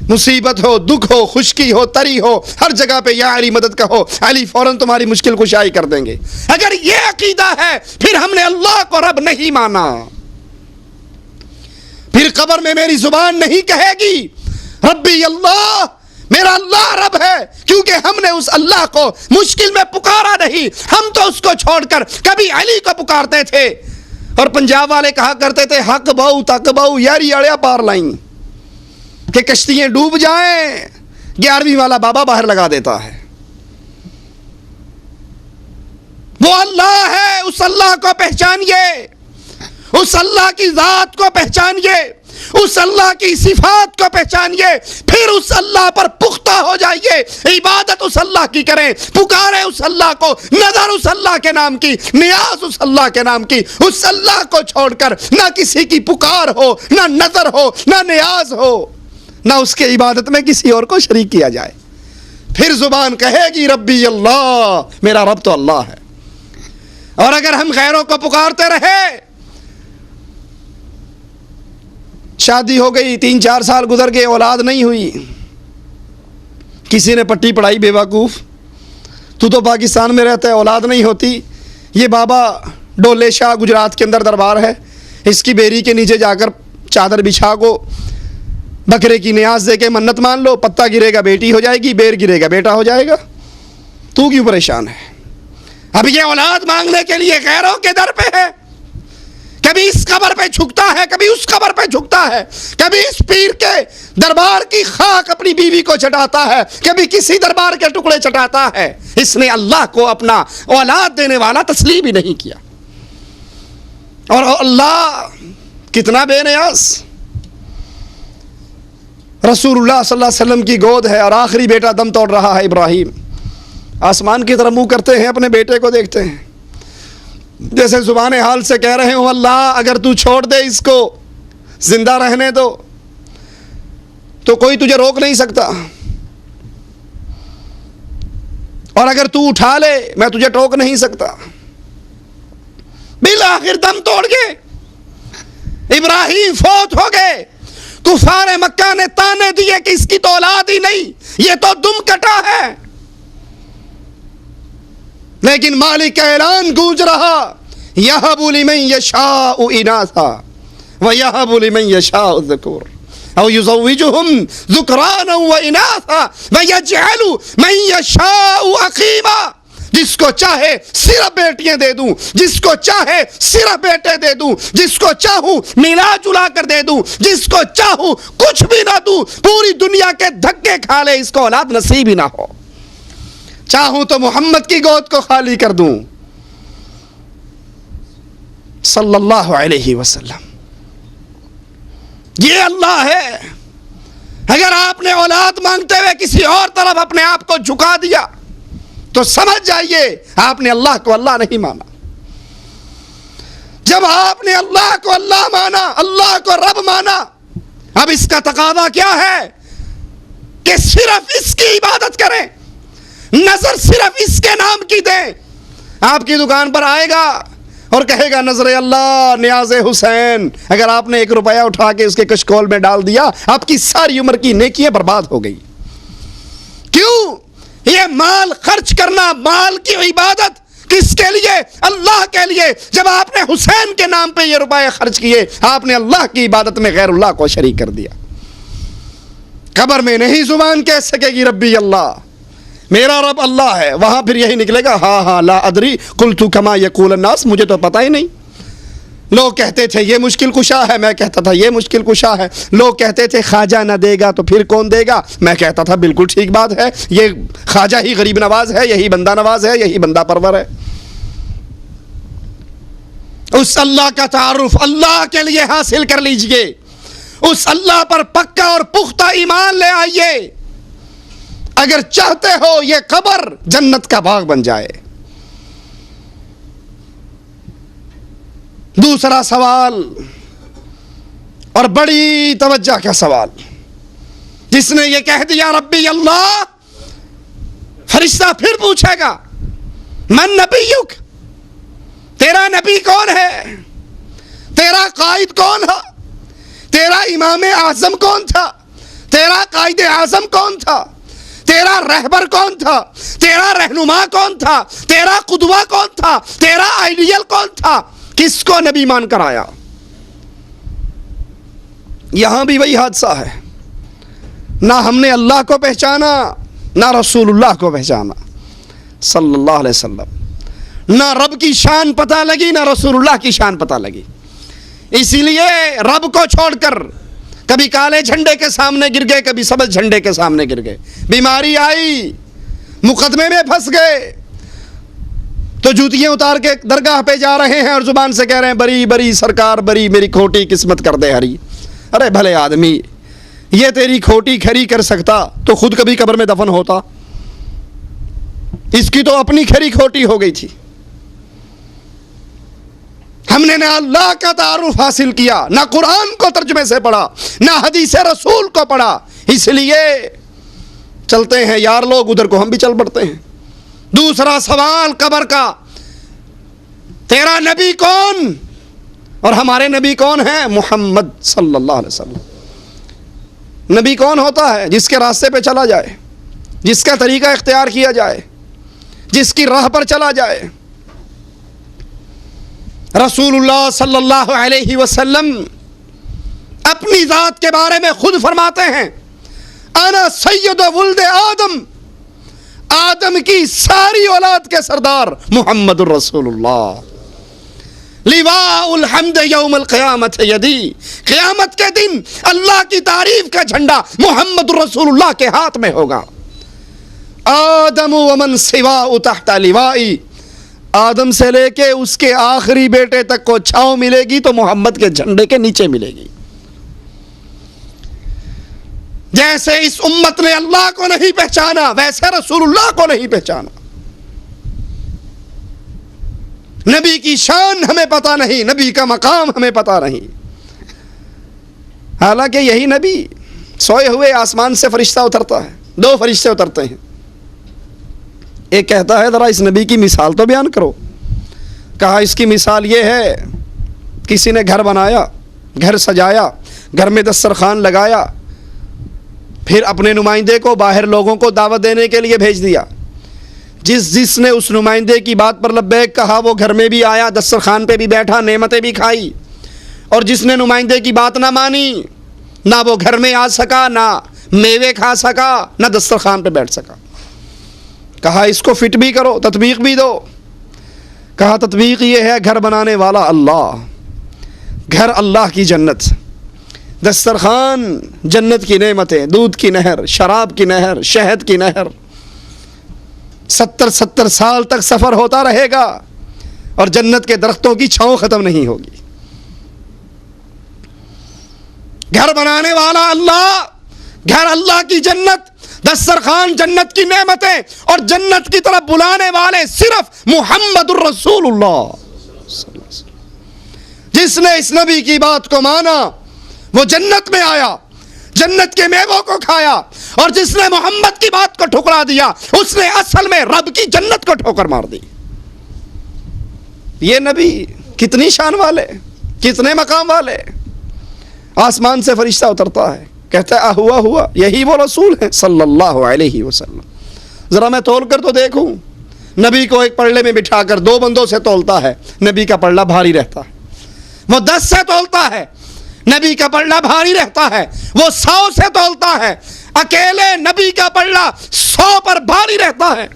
مصیبت ہو, دکھ ہو, خشکی ہو, تری ہو, ہر جگہ پہ یا علی مدد کہو, علی فوراً تمہاری مشکل کشائی کر دیں گے. اگر یہ عقیدہ ہے پھر ہم نے اللہ کو رب نہیں مانا. پھر قبر میں میری زبان نہیں کہے گی ربی اللہ, میرا اللہ رب ہے, کیونکہ ہم نے اس اللہ کو مشکل میں پکارا نہیں. ہم تو اس کو چھوڑ کر کبھی علی کو پکارتے تھے. اور پنجاب والے کہا کرتے تھے حق باؤ تک باؤ یاری اڑیا پار لائیں, کہ کشتیاں ڈوب جائیں 11ویں والا بابا باہر لگا دیتا ہے. وہ اللہ ہے, اس اللہ کو پہچانیے, اس اللہ کی ذات کو پہچانیے, اس اللہ کی صفات کو پہچانیے, پھر اس اللہ پر پختہ ہو جائیے. عبادت اس اللہ کی کریں, پکاریں اس اللہ کو, نظر اس اللہ کے نام کی, نیاز اس اللہ کے نام کی. اس اللہ کو چھوڑ کر نہ کسی کی پکار ہو, نہ نظر ہو, نہ نیاز ہو, نہ اس کے عبادت میں کسی اور کو شریک کیا جائے. پھر زبان کہے گی ربی اللہ, میرا رب تو اللہ ہے. اور اگر ہم غیروں کو پکارتے رہے, شادی ہو گئی 3-4 سال گزر گئے, اولاد نہیں ہوئی, کسی نے پٹی پڑھائی بے وقوف, تو پاکستان میں رہتا ہے اولاد نہیں ہوتی. یہ بابا ڈولے شاہ گجرات کے اندر دربار ہے, اس کی بیری کے نیچے جا کر چادر بچھا کو بکرے کی نیاز دے کے منت مان لو, پتا گرے گا بیٹی ہو جائے گی, بیر گرے گا بیٹا ہو جائے گا. تو کیوں پریشان ہے؟ اب یہ اولاد مانگنے کے لیے غیروں کے در پہ ہے, کبھی اس قبر پہ جھکتا ہے, کبھی اس قبر پہ جھکتا ہے, کبھی اس پیر کے دربار کی خاک اپنی بیوی کو چٹاتا ہے, کبھی کسی دربار کے ٹکڑے چٹاتا ہے. اس نے اللہ کو اپنا اولاد دینے والا تسلیم ہی نہیں کیا. اور اللہ کتنا بے نیاز, رسول اللہ صلی اللہ علیہ وسلم کی گود ہے اور آخری بیٹا دم توڑ رہا ہے ابراہیم. آسمان کی طرف منہ کرتے ہیں, اپنے بیٹے کو دیکھتے ہیں, جیسے زبان حال سے کہہ رہے ہوں اللہ اگر تو چھوڑ دے اس کو زندہ رہنے دو تو کوئی تجھے روک نہیں سکتا, اور اگر تو اٹھا لے میں تجھے ٹوک نہیں سکتا. بالآخر دم توڑ گئے, ابراہیم فوت ہو گئے. کفار مکہ نے تانے دیے کہ اس کی تو اولاد ہی نہیں, یہ تو دم کٹا ہے. لیکن مالک کا اعلان گونج رہا یہب لمن یشاء اناثا ویہب لمن یشاء الذکور او یزوجہم ذکرانا واناثا ویجعل من یشاء عقیما. جس کو چاہے صرف بیٹیاں دے دوں, جس کو چاہے صرف بیٹے دے دوں, جس کو چاہوں ملا جلا کر دے دوں, جس کو چاہوں کچھ بھی نہ دوں, پوری دنیا کے دھکے کھا لے اس کو اولاد نصیب ہی نہ ہو. چاہوں تو محمد کی گود کو خالی کر دوں صلی اللہ علیہ وسلم. یہ اللہ ہے. اگر آپ نے اولاد مانگتے ہوئے کسی اور طرف اپنے آپ کو جھکا دیا تو سمجھ جائیے آپ نے اللہ کو اللہ نہیں مانا۔ جب آپ نے اللہ کو اللہ مانا، اللہ کو رب مانا، اب اس کا تقاضا کیا ہے کہ صرف اس کی عبادت کریں، نظر صرف اس کے نام کی دیں۔ آپ کی دکان پر آئے گا اور کہے گا نظر اللہ نیاز حسین، اگر آپ نے 1 روپیہ اٹھا کے اس کے کشکول میں ڈال دیا آپ کی ساری عمر کی نیکیاں برباد ہو گئی۔ کیوں؟ یہ مال خرچ کرنا، مال کی عبادت کس کے لیے؟ اللہ کے لیے۔ جب آپ نے حسین کے نام پہ یہ روپے خرچ کیے، آپ نے اللہ کی عبادت میں غیر اللہ کو شریک کر دیا۔ قبر میں نہیں زبان کہہ سکے گی ربی اللہ، میرا رب اللہ ہے، وہاں پھر یہی نکلے گا ہاں لا ادری قلت کما یقول الناس، مجھے تو پتہ ہی نہیں۔ لوگ کہتے تھے یہ مشکل کشا ہے، میں کہتا تھا یہ مشکل کشا ہے۔ لوگ کہتے تھے خواجہ نہ دے گا تو پھر کون دے گا، میں کہتا تھا بالکل ٹھیک بات ہے، یہ خواجہ ہی غریب نواز ہے، یہی بندہ نواز ہے، یہی بندہ پرور ہے۔ اس اللہ کا تعارف اللہ کے لیے حاصل کر لیجئے، اس اللہ پر پکا اور پختہ ایمان لے آئیے، اگر چاہتے ہو یہ قبر جنت کا باغ بن جائے۔ دوسرا سوال، اور بڑی توجہ کا سوال، جس نے یہ کہہ دیا ربی اللہ، فرشتہ پھر پوچھے گا من نبیک، تیرا نبی کون ہے، تیرا قائد کون ہے، تیرا امام اعظم کون تھا، تیرا قائد اعظم کون تھا، تیرا رہبر کون تھا، تیرا رہنما کون تھا، تیرا قدوہ کون تھا، تیرا آئیڈیل کون تھا، کس کو نبی مان کر آیا؟ یہاں بھی وہی حادثہ ہے، نہ ہم نے اللہ کو پہچانا، نہ رسول اللہ کو پہچانا صلی اللہ علیہ وسلم، نہ رب کی شان پتہ لگی، نہ رسول اللہ کی شان پتہ لگی۔ اسی لیے رب کو چھوڑ کر کبھی کالے جھنڈے کے سامنے گر گئے، کبھی سبز جھنڈے کے سامنے گر گئے، بیماری آئی، مقدمے میں پھنس گئے تو جوتیاں اتار کے درگاہ پہ جا رہے ہیں اور زبان سے کہہ رہے ہیں بری بری سرکار بری، میری کھوٹی قسمت کر دے ہری۔ ارے بھلے آدمی، یہ تیری کھوٹی کھری کر سکتا تو خود کبھی قبر میں دفن ہوتا، اس کی تو اپنی کھری کھوٹی ہو گئی تھی۔ ہم نے نہ اللہ کا تعارف حاصل کیا، نہ قرآن کو ترجمے سے پڑھا، نہ حدیث رسول کو پڑھا، اس لیے چلتے ہیں یار لوگ ادھر کو ہم بھی چل پڑتے ہیں۔ دوسرا سوال قبر کا، تیرا نبی کون؟ اور ہمارے نبی کون ہیں؟ محمد صلی اللہ علیہ وسلم۔ نبی کون ہوتا ہے؟ جس کے راستے پہ چلا جائے، جس کا طریقہ اختیار کیا جائے، جس کی راہ پر چلا جائے۔ رسول اللہ صلی اللہ علیہ وسلم اپنی ذات کے بارے میں خود فرماتے ہیں انا سید ولد آدم، آدم کی ساری اولاد کے سردار محمد الرسول اللہ، لواء الحمد یوم القیامت یدی، قیامت کے دن اللہ کی تعریف کا جھنڈا محمد الرسول اللہ کے ہاتھ میں ہوگا۔ آدم ومن سواء تحت لوائی، آدم سے لے کے اس کے آخری بیٹے تک کو چھاؤں ملے گی تو محمد کے جھنڈے کے نیچے ملے گی۔ جیسے اس امت نے اللہ کو نہیں پہچانا ویسے رسول اللہ کو نہیں پہچانا۔ نبی کی شان ہمیں پتہ نہیں، نبی کا مقام ہمیں پتہ نہیں، حالانکہ یہی نبی سوئے ہوئے آسمان سے فرشتہ اترتا ہے، 2 فرشتے اترتے ہیں، ایک کہتا ہے ذرا اس نبی کی مثال تو بیان کرو۔ کہا اس کی مثال یہ ہے، کسی نے گھر بنایا، گھر سجایا، گھر میں دسترخوان لگایا، پھر اپنے نمائندے کو باہر لوگوں کو دعوت دینے کے لیے بھیج دیا۔ جس نے اس نمائندے کی بات پر لبیک کہا وہ گھر میں بھی آیا، دسترخوان پہ بھی بیٹھا، نعمتیں بھی کھائی، اور جس نے نمائندے کی بات نہ مانی، نہ وہ گھر میں آ سکا، نہ میوے کھا سکا، نہ دسترخوان پہ بیٹھ سکا۔ کہا اس کو فٹ بھی کرو، تطبیق بھی دو۔ کہا تطبیق یہ ہے گھر بنانے والا اللہ، گھر اللہ کی جنت، دسترخوان جنت کی نعمتیں، دودھ کی نہر، شراب کی نہر، شہد کی نہر، 70 سال تک سفر ہوتا رہے گا اور جنت کے درختوں کی چھاؤں ختم نہیں ہوگی۔ گھر بنانے والا اللہ، گھر اللہ کی جنت، دسترخوان جنت کی نعمتیں، اور جنت کی طرف بلانے والے صرف محمد الرسول اللہ۔ جس نے اس نبی کی بات کو مانا وہ جنت میں آیا، جنت کے میووں کو کھایا، اور جس نے محمد کی بات کو ٹھکرا دیا اس نے اصل میں رب کی جنت کو ٹھوکر مار دی۔ یہ نبی کتنی شان والے، کتنے مقام والے۔ آسمان سے فرشتہ اترتا ہے، کہتا ہے ہوا ہوا، یہی وہ رسول ہیں صلی اللہ علیہ وسلم۔ ذرا میں تول کر تو دیکھوں۔ نبی کو ایک پلڑے میں بٹھا کر 2 بندوں سے تولتا ہے، نبی کا پلڑا بھاری رہتا ہے۔ وہ 10 سے تولتا ہے، نبی کا پلڑا بھاری رہتا ہے۔ وہ 100 سے تولتا ہے، اکیلے نبی کا پلڑا 100 پر بھاری رہتا ہے۔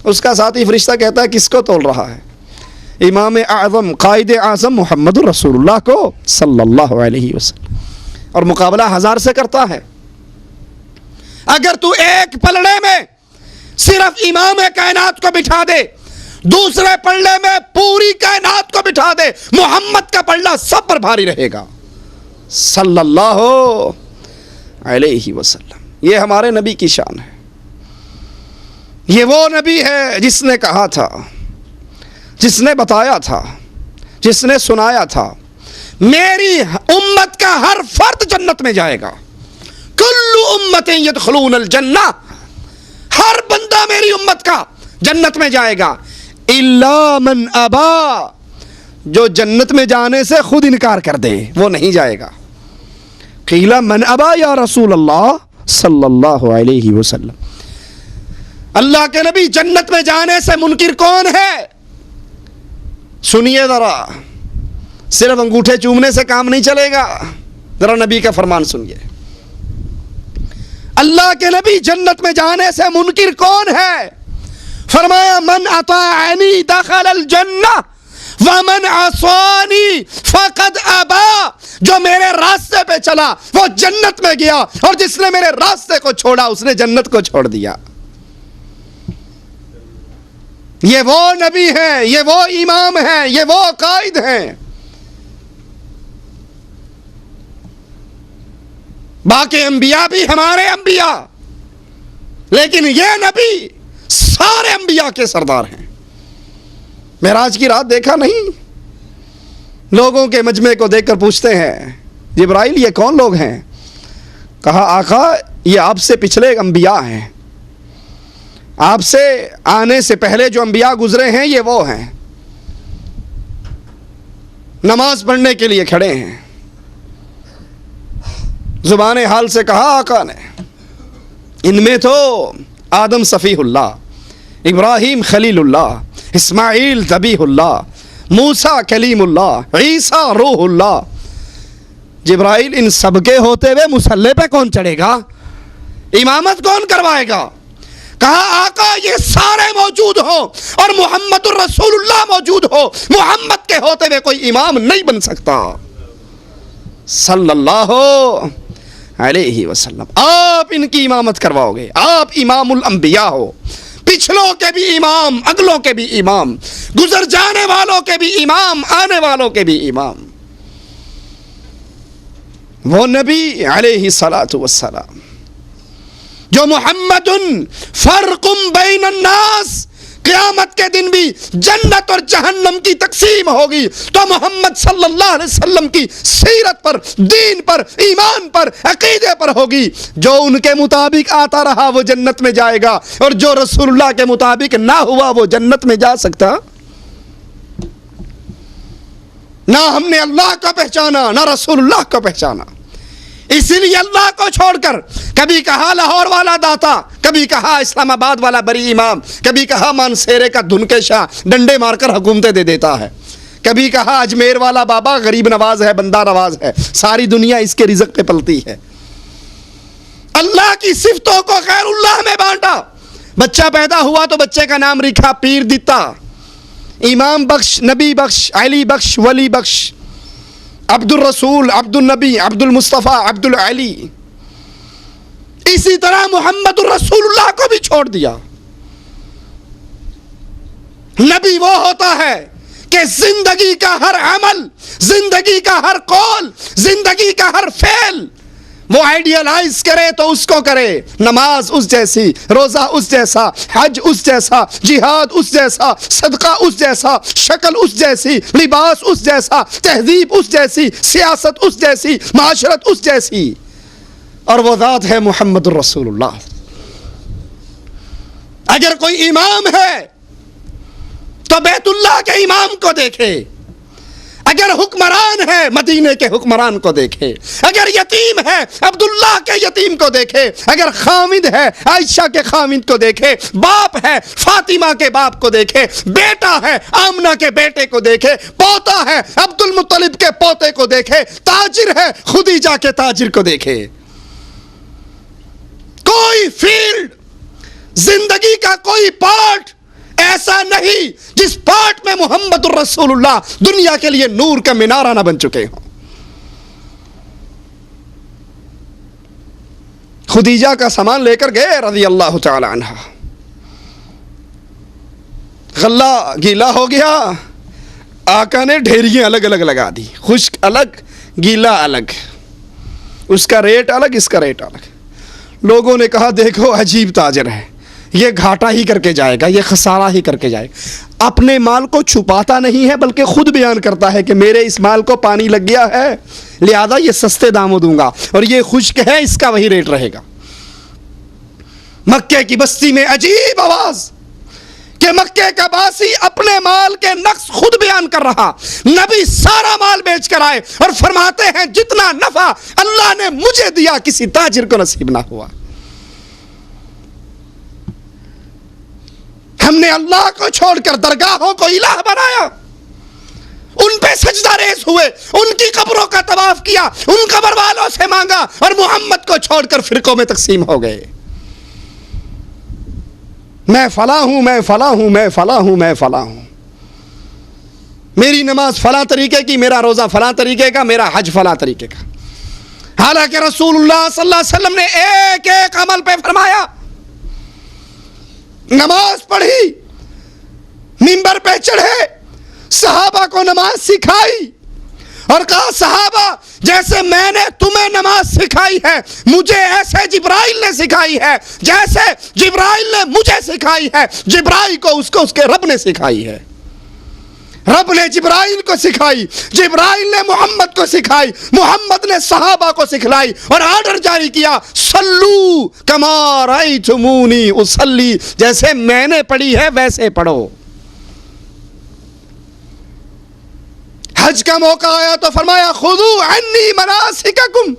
اس کا ساتھی فرشتہ کہتا ہے کس کو تول رہا ہے؟ امام اعظم قائد اعظم محمد رسول اللہ کو صلی اللہ علیہ وسلم، اور مقابلہ 1000 سے کرتا ہے۔ اگر تو ایک پلڑے میں صرف امام کائنات کو بٹھا دے، دوسرے پلڑے میں پوری کائنات کو بٹھا دے، محمد کا پلڑا سب پر بھاری رہے گا صلی اللہ علیہ وسلم۔ یہ ہمارے نبی کی شان ہے۔ یہ وہ نبی ہے جس نے کہا تھا، جس نے بتایا تھا، جس نے سنایا تھا میری امت کا ہر فرد جنت میں جائے گا، کل امت یدخلون الجنہ، ہر بندہ میری امت کا جنت میں جائے گا، الا من ابا، جو جنت میں جانے سے خود انکار کر دے وہ نہیں جائے گا۔ قیل من ابا یا رسول اللہ صلی اللہ علیہ وسلم، اللہ کے نبی جنت میں جانے سے منکر کون ہے؟ سنیے ذرا، صرف انگوٹھے چومنے سے کام نہیں چلے گا، ذرا نبی کا فرمان سنیے۔ اللہ کے نبی جنت میں جانے سے منکر کون ہے؟ فرمایا من اطاعنی دخل الجنہ ومن عصانی فقد ابا، جو میرے راستے پہ چلا وہ جنت میں گیا، اور جس نے میرے راستے کو چھوڑا اس نے جنت کو چھوڑ دیا۔ یہ وہ نبی ہیں، یہ وہ امام ہیں، یہ وہ قائد ہیں۔ باقی انبیاء بھی ہمارے انبیاء، لیکن یہ نبی سارے انبیاء کے سردار ہیں۔ معراج کی رات دیکھا نہیں؟ لوگوں کے مجمع کو دیکھ کر پوچھتے ہیں جبرائیل یہ کون لوگ ہیں؟ کہا آقا یہ آپ سے پچھلے انبیاء ہیں، آپ سے آنے سے پہلے جو انبیاء گزرے ہیں یہ وہ ہیں، نماز پڑھنے کے لیے کھڑے ہیں۔ زبان حال سے کہا آقا نے ان میں تو آدم صفیح اللہ، ابراہیم خلیل اللہ، اسماعیل ذبیح اللہ، موسیٰ کلیم اللہ، عیسیٰ روح اللہ۔ جبرائیل ان سب کے ہوتے ہوئے مصلی پہ کون چڑھے گا؟ امامت کون کروائے گا؟ کہا آقا یہ سارے موجود ہوں اور محمد الرسول اللہ موجود ہو، محمد کے ہوتے ہوئے کوئی امام نہیں بن سکتا صلی اللہ علیہ وسلم۔ آپ ان کی امامت کرواؤ گے، آپ امام الانبیاء ہو، پچھلوں کے بھی امام، اگلوں کے بھی امام، گزر جانے والوں کے بھی امام، آنے والوں کے بھی امام۔ وہ نبی علیہ الصلاۃ والسلام جو محمد فرق بین الناس، قیامت کے دن بھی جنت اور جہنم کی تقسیم ہوگی تو محمد صلی اللہ علیہ وسلم کی سیرت پر، دین پر، ایمان پر، عقیدے پر ہوگی۔ جو ان کے مطابق آتا رہا وہ جنت میں جائے گا، اور جو رسول اللہ کے مطابق نہ ہوا وہ جنت میں جا سکتا؟ نہ ہم نے اللہ کو پہچانا نہ رسول اللہ کو پہچانا، اسی لیے اللہ کو چھوڑ کر کبھی کہا لاہور والا داتا، کبھی کہا اسلام آباد والا بری امام، کبھی کہا مانسیرے کا دھن شاہ ڈنڈے مار کر حکومتیں دے دیتا ہے، کبھی کہا اجمیر والا بابا غریب نواز ہے، بندہ نواز ہے، ساری دنیا اس کے رزق پہ پلتی ہے۔ اللہ کی صفتوں کو غیر اللہ میں بانٹا۔ بچہ پیدا ہوا تو بچے کا نام رکھا پیر دیتا، امام بخش، نبی بخش، علی بخش، ولی بخش، عبد الرسول، عبد النبی، عبد المصطفیٰ، عبد العلی۔ اسی طرح محمد الرسول اللہ کو بھی چھوڑ دیا۔ نبی وہ ہوتا ہے کہ زندگی کا ہر عمل، زندگی کا ہر قول، زندگی کا ہر فعل وہ آئیڈیالائز کرے تو اس کو کرے، نماز اس جیسی، روزہ اس جیسا، حج اس جیسا، جہاد اس جیسا، صدقہ اس جیسا، شکل اس جیسی، لباس اس جیسا، تہذیب اس جیسی، سیاست اس جیسی، معاشرت اس جیسی، اور وہ ذات ہے محمد الرسول اللہ۔ اگر کوئی امام ہے تو بیت اللہ کے امام کو دیکھے، اگر حکمران ہے مدینے کے حکمران کو دیکھے، اگر یتیم ہے عبداللہ کے یتیم کو دیکھے، اگر خاوند ہے عائشہ کے خاوند کو دیکھے، باپ ہے فاطمہ کے باپ کو دیکھے، بیٹا ہے آمنہ کے بیٹے کو دیکھے، پوتا ہے عبد المطلب کے پوتے کو دیکھے، تاجر ہے خدیجہ کے تاجر کو دیکھے۔ کوئی فیلڈ، زندگی کا کوئی پارٹ ایسا نہیں جس پارٹ میں محمد الرسول اللہ دنیا کے لیے نور کا مینارہ نہ بن چکے ہوں۔ خدیجہ کا سامان لے کر گئے رضی اللہ تعالی عنہ، غلہ گیلا ہو گیا، آقا نے ڈھیریاں الگ الگ لگا دی، خشک الگ گیلا الگ، اس کا ریٹ الگ اس کا ریٹ الگ۔ لوگوں نے کہا دیکھو عجیب تاجر ہے، یہ گھاٹا ہی کر کے جائے گا، یہ خسارہ ہی کر کے جائے گا۔ اپنے مال کو چھپاتا نہیں ہے بلکہ خود بیان کرتا ہے کہ میرے اس مال کو پانی لگ گیا ہے، لہذا یہ سستے داموں دوں گا، اور یہ خشک ہے اس کا وہی ریٹ رہے گا۔ مکے کی بستی میں عجیب آواز کہ مکے کا باسی اپنے مال کے نقص خود بیان کر رہا، نبی سارا مال بیچ کر آئے اور فرماتے ہیں جتنا نفع اللہ نے مجھے دیا کسی تاجر کو نصیب نہ ہوا۔ ہم نے اللہ کو چھوڑ کر درگاہوں کو الہ بنایا، ان پہ سجدہ ریز ہوئے، ان کی قبروں کا طواف کیا، ان قبر والوں سے مانگا، اور محمد کو چھوڑ کر فرقوں میں تقسیم ہو گئے۔ میں فلاں ہوں، میں فلاں ہوں، میں فلاں ہوں، میں فلاں ہوں، میری نماز فلاں طریقے کی، میرا روزہ فلاں طریقے کا، میرا حج فلاں طریقے کا۔ حالانکہ رسول اللہ صلی اللہ علیہ وسلم نے ایک ایک عمل پہ فرمایا، نماز پڑھی، منبر پہ چڑھے، صحابہ کو نماز سکھائی، اور کہا صحابہ جیسے میں نے تمہیں نماز سکھائی ہے مجھے ایسے جبرائیل نے سکھائی ہے، جیسے جبرائیل نے مجھے سکھائی ہے، جبرائیل کو اس کے رب نے سکھائی ہے۔ رب نے جبرائیل کو سکھائی، جبرائیل نے محمد کو سکھائی، محمد نے صحابہ کو سکھلائی، اور آرڈر جاری کیا صلو کما رأیتمونی اصلی، جیسے میں نے پڑھی ہے ویسے پڑھو۔ حج کا موقع آیا تو فرمایا خذو عنی مناسککم،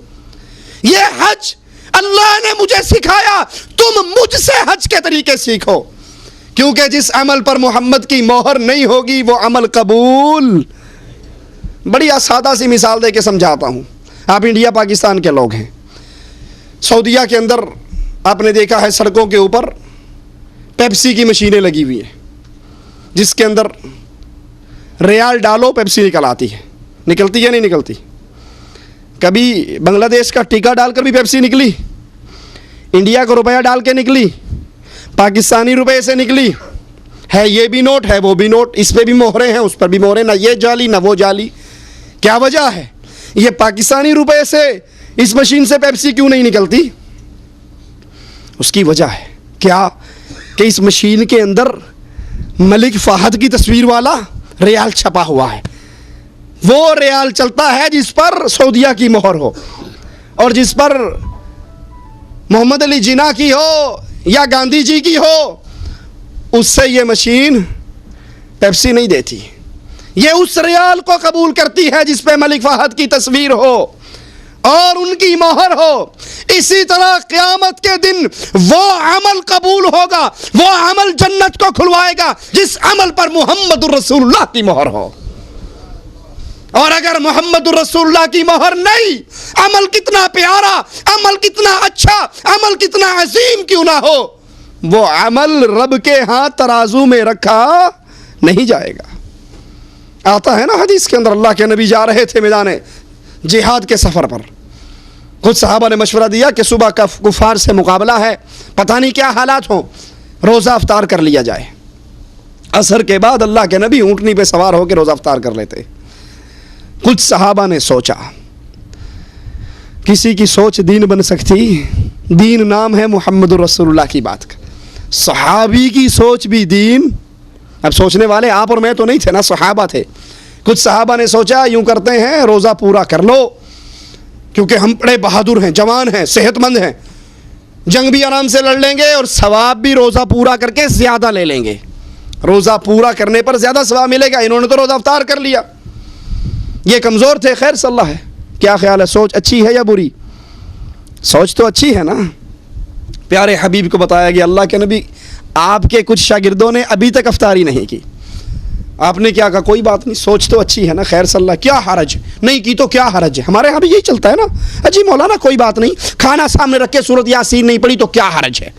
یہ حج اللہ نے مجھے سکھایا، تم مجھ سے حج کے طریقے سیکھو، کیونکہ جس عمل پر محمد کی مہر نہیں ہوگی وہ عمل قبول۔ بڑی سادہ سی مثال دے کے سمجھاتا ہوں۔ آپ انڈیا پاکستان کے لوگ ہیں، سعودیہ کے اندر آپ نے دیکھا ہے سڑکوں کے اوپر پیپسی کی مشینیں لگی ہوئی ہیں، جس کے اندر ریال ڈالو پیپسی نکل آتی ہے، نکلتی ہے نہیں نکلتی؟ کبھی بنگلہ دیش کا ٹیکا ڈال کر بھی پیپسی نکلی، انڈیا کا روپیہ ڈال کے نکلی، پاکستانی روپے سے نکلی، ہے یہ بھی نوٹ ہے وہ بھی نوٹ، اس پہ بھی مہرے ہیں اس پر بھی مہرے، نہ یہ جعلی نہ وہ جعلی۔ کیا وجہ ہے؟ یہ پاکستانی روپے سے اس مشین سے پیپسی کیوں نہیں نکلتی؟ اس کی وجہ ہے کیا کہ اس مشین کے اندر ملک فہد کی تصویر والا ریال چھپا ہوا ہے، وہ ریال چلتا ہے جس پر سعودیہ کی مہر ہو، اور جس پر محمد علی جناح کی ہو یا گاندھی جی کی ہو اس سے یہ مشین پیپسی نہیں دیتی، یہ اس ریال کو قبول کرتی ہے جس پہ ملک فہد کی تصویر ہو اور ان کی مہر ہو۔ اسی طرح قیامت کے دن وہ عمل قبول ہوگا، وہ عمل جنت کو کھلوائے گا جس عمل پر محمد الرسول اللہ کی مہر ہو، اور اگر محمد الرسول اللہ کی مہر نہیں، عمل کتنا پیارا، عمل کتنا اچھا، عمل کتنا عظیم کیوں نہ ہو، وہ عمل رب کے ہاں ترازو میں رکھا نہیں جائے گا۔ آتا ہے نا حدیث کے اندر اللہ کے نبی جا رہے تھے میدان جہاد کے سفر پر، کچھ صحابہ نے مشورہ دیا کہ صبح کا کفار سے مقابلہ ہے، پتہ نہیں کیا حالات ہوں، روزہ افطار کر لیا جائے۔ عصر کے بعد اللہ کے نبی اونٹنی پہ سوار ہو کے روزہ افطار کر لیتے۔ کچھ صحابہ نے سوچا کسی کی سوچ دین بن سکتی؟ دین نام ہے محمد رسول اللہ کی بات کا. صحابی کی سوچ بھی دین. اب سوچنے والے آپ اور میں تو نہیں تھے نا، صحابہ تھے. کچھ صحابہ نے سوچا یوں کرتے ہیں روزہ پورا کر لو کیونکہ ہم بڑے بہادر ہیں، جوان ہیں، صحت مند ہیں، جنگ بھی آرام سے لڑ لیں گے اور ثواب بھی روزہ پورا کر کے زیادہ لے لیں گے. روزہ پورا کرنے پر زیادہ ثواب ملے گا. انہوں نے تو روزہ افطار کر لیا. یہ کمزور تھے. خیر صلی اللہ ہے. کیا خیال ہے، سوچ اچھی ہے یا بری؟ سوچ تو اچھی ہے نا. پیارے حبیب کو بتایا گیا اللہ کے نبی آپ کے کچھ شاگردوں نے ابھی تک افطاری نہیں کی. آپ نے کیا کہا؟ کوئی بات نہیں، سوچ تو اچھی ہے نا. خیر صلی اللہ، کیا حرج ہے، نہیں کی تو کیا حرج ہے. ہمارے یہاں بھی یہی چلتا ہے نا. اجی مولانا کوئی بات نہیں، کھانا سامنے رکھ کے سورۃ یاسین نہیں پڑھی تو کیا حرج ہے.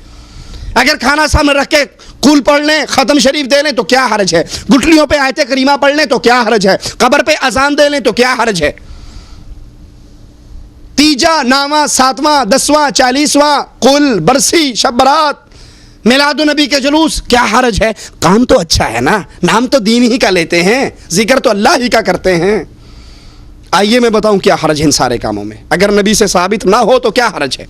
اگر کھانا سامنے رکھ کے قل پڑھ لیں، ختم شریف دے لیں تو کیا حرج ہے. گٹھلیوں پہ آیت کریمہ پڑھ لیں تو کیا حرج ہے. قبر پہ اذان دے لیں تو کیا حرج ہے. تیجا، نامہ، 7واں، 10واں، 40واں، قل، برسی، شب برات، میلاد النبی کے جلوس، کیا حرج ہے. کام تو اچھا ہے نا، نام تو دین ہی کا لیتے ہیں، ذکر تو اللہ ہی کا کرتے ہیں. آئیے میں بتاؤں کیا حرج ہے ان سارے کاموں میں. اگر نبی سے ثابت نہ ہو تو کیا حرج ہے.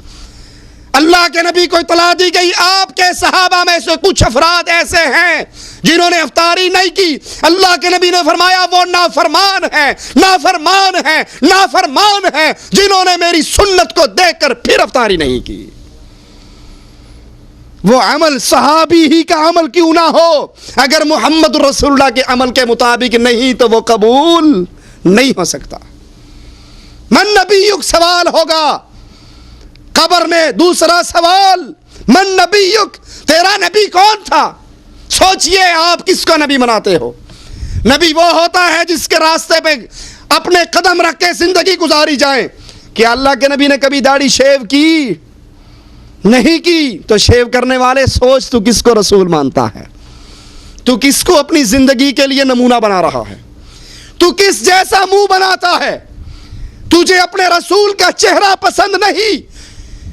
اللہ کے نبی کو اطلاع دی گئی آپ کے صحابہ میں سے کچھ افراد ایسے ہیں جنہوں نے افطاری نہیں کی. اللہ کے نبی نے فرمایا وہ نافرمان ہیں، نافرمان ہیں، نافرمان ہیں جنہوں نے میری سنت کو دیکھ کر پھر افطاری نہیں کی. وہ عمل صحابی ہی کا عمل کیوں نہ ہو، اگر محمد رسول اللہ کے عمل کے مطابق نہیں تو وہ قبول نہیں ہو سکتا. من نبیک سوال ہوگا قبر میں. دوسرا سوال، من نبیک، تیرا نبی کون تھا. سوچئے آپ کس کو نبی مناتے ہو. نبی وہ ہوتا ہے جس کے راستے پہ اپنے قدم رکھ کے زندگی گزاری جائیں. کیا اللہ کے نبی نے کبھی داڑھی شیو کی؟ نہیں کی. تو شیو کرنے والے سوچ تو کس کو رسول مانتا ہے. تو کس کو اپنی زندگی کے لیے نمونہ بنا رہا ہے. تو کس جیسا منہ بناتا ہے. تجھے اپنے رسول کا چہرہ پسند نہیں،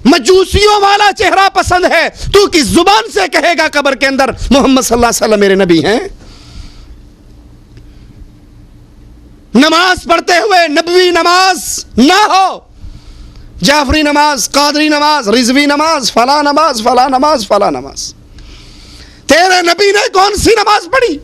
مجوسیوں والا چہرہ پسند ہے. تو کس زبان سے کہے گا قبر کے اندر محمد صلی اللہ علیہ وسلم میرے نبی ہیں. نماز پڑھتے ہوئے نبوی نماز نہ ہو، جعفری نماز، قادری نماز، رضوی نماز، فلاں نماز، فلاں نماز، فلاں نماز. تیرے نبی نے کون سی نماز پڑھی؟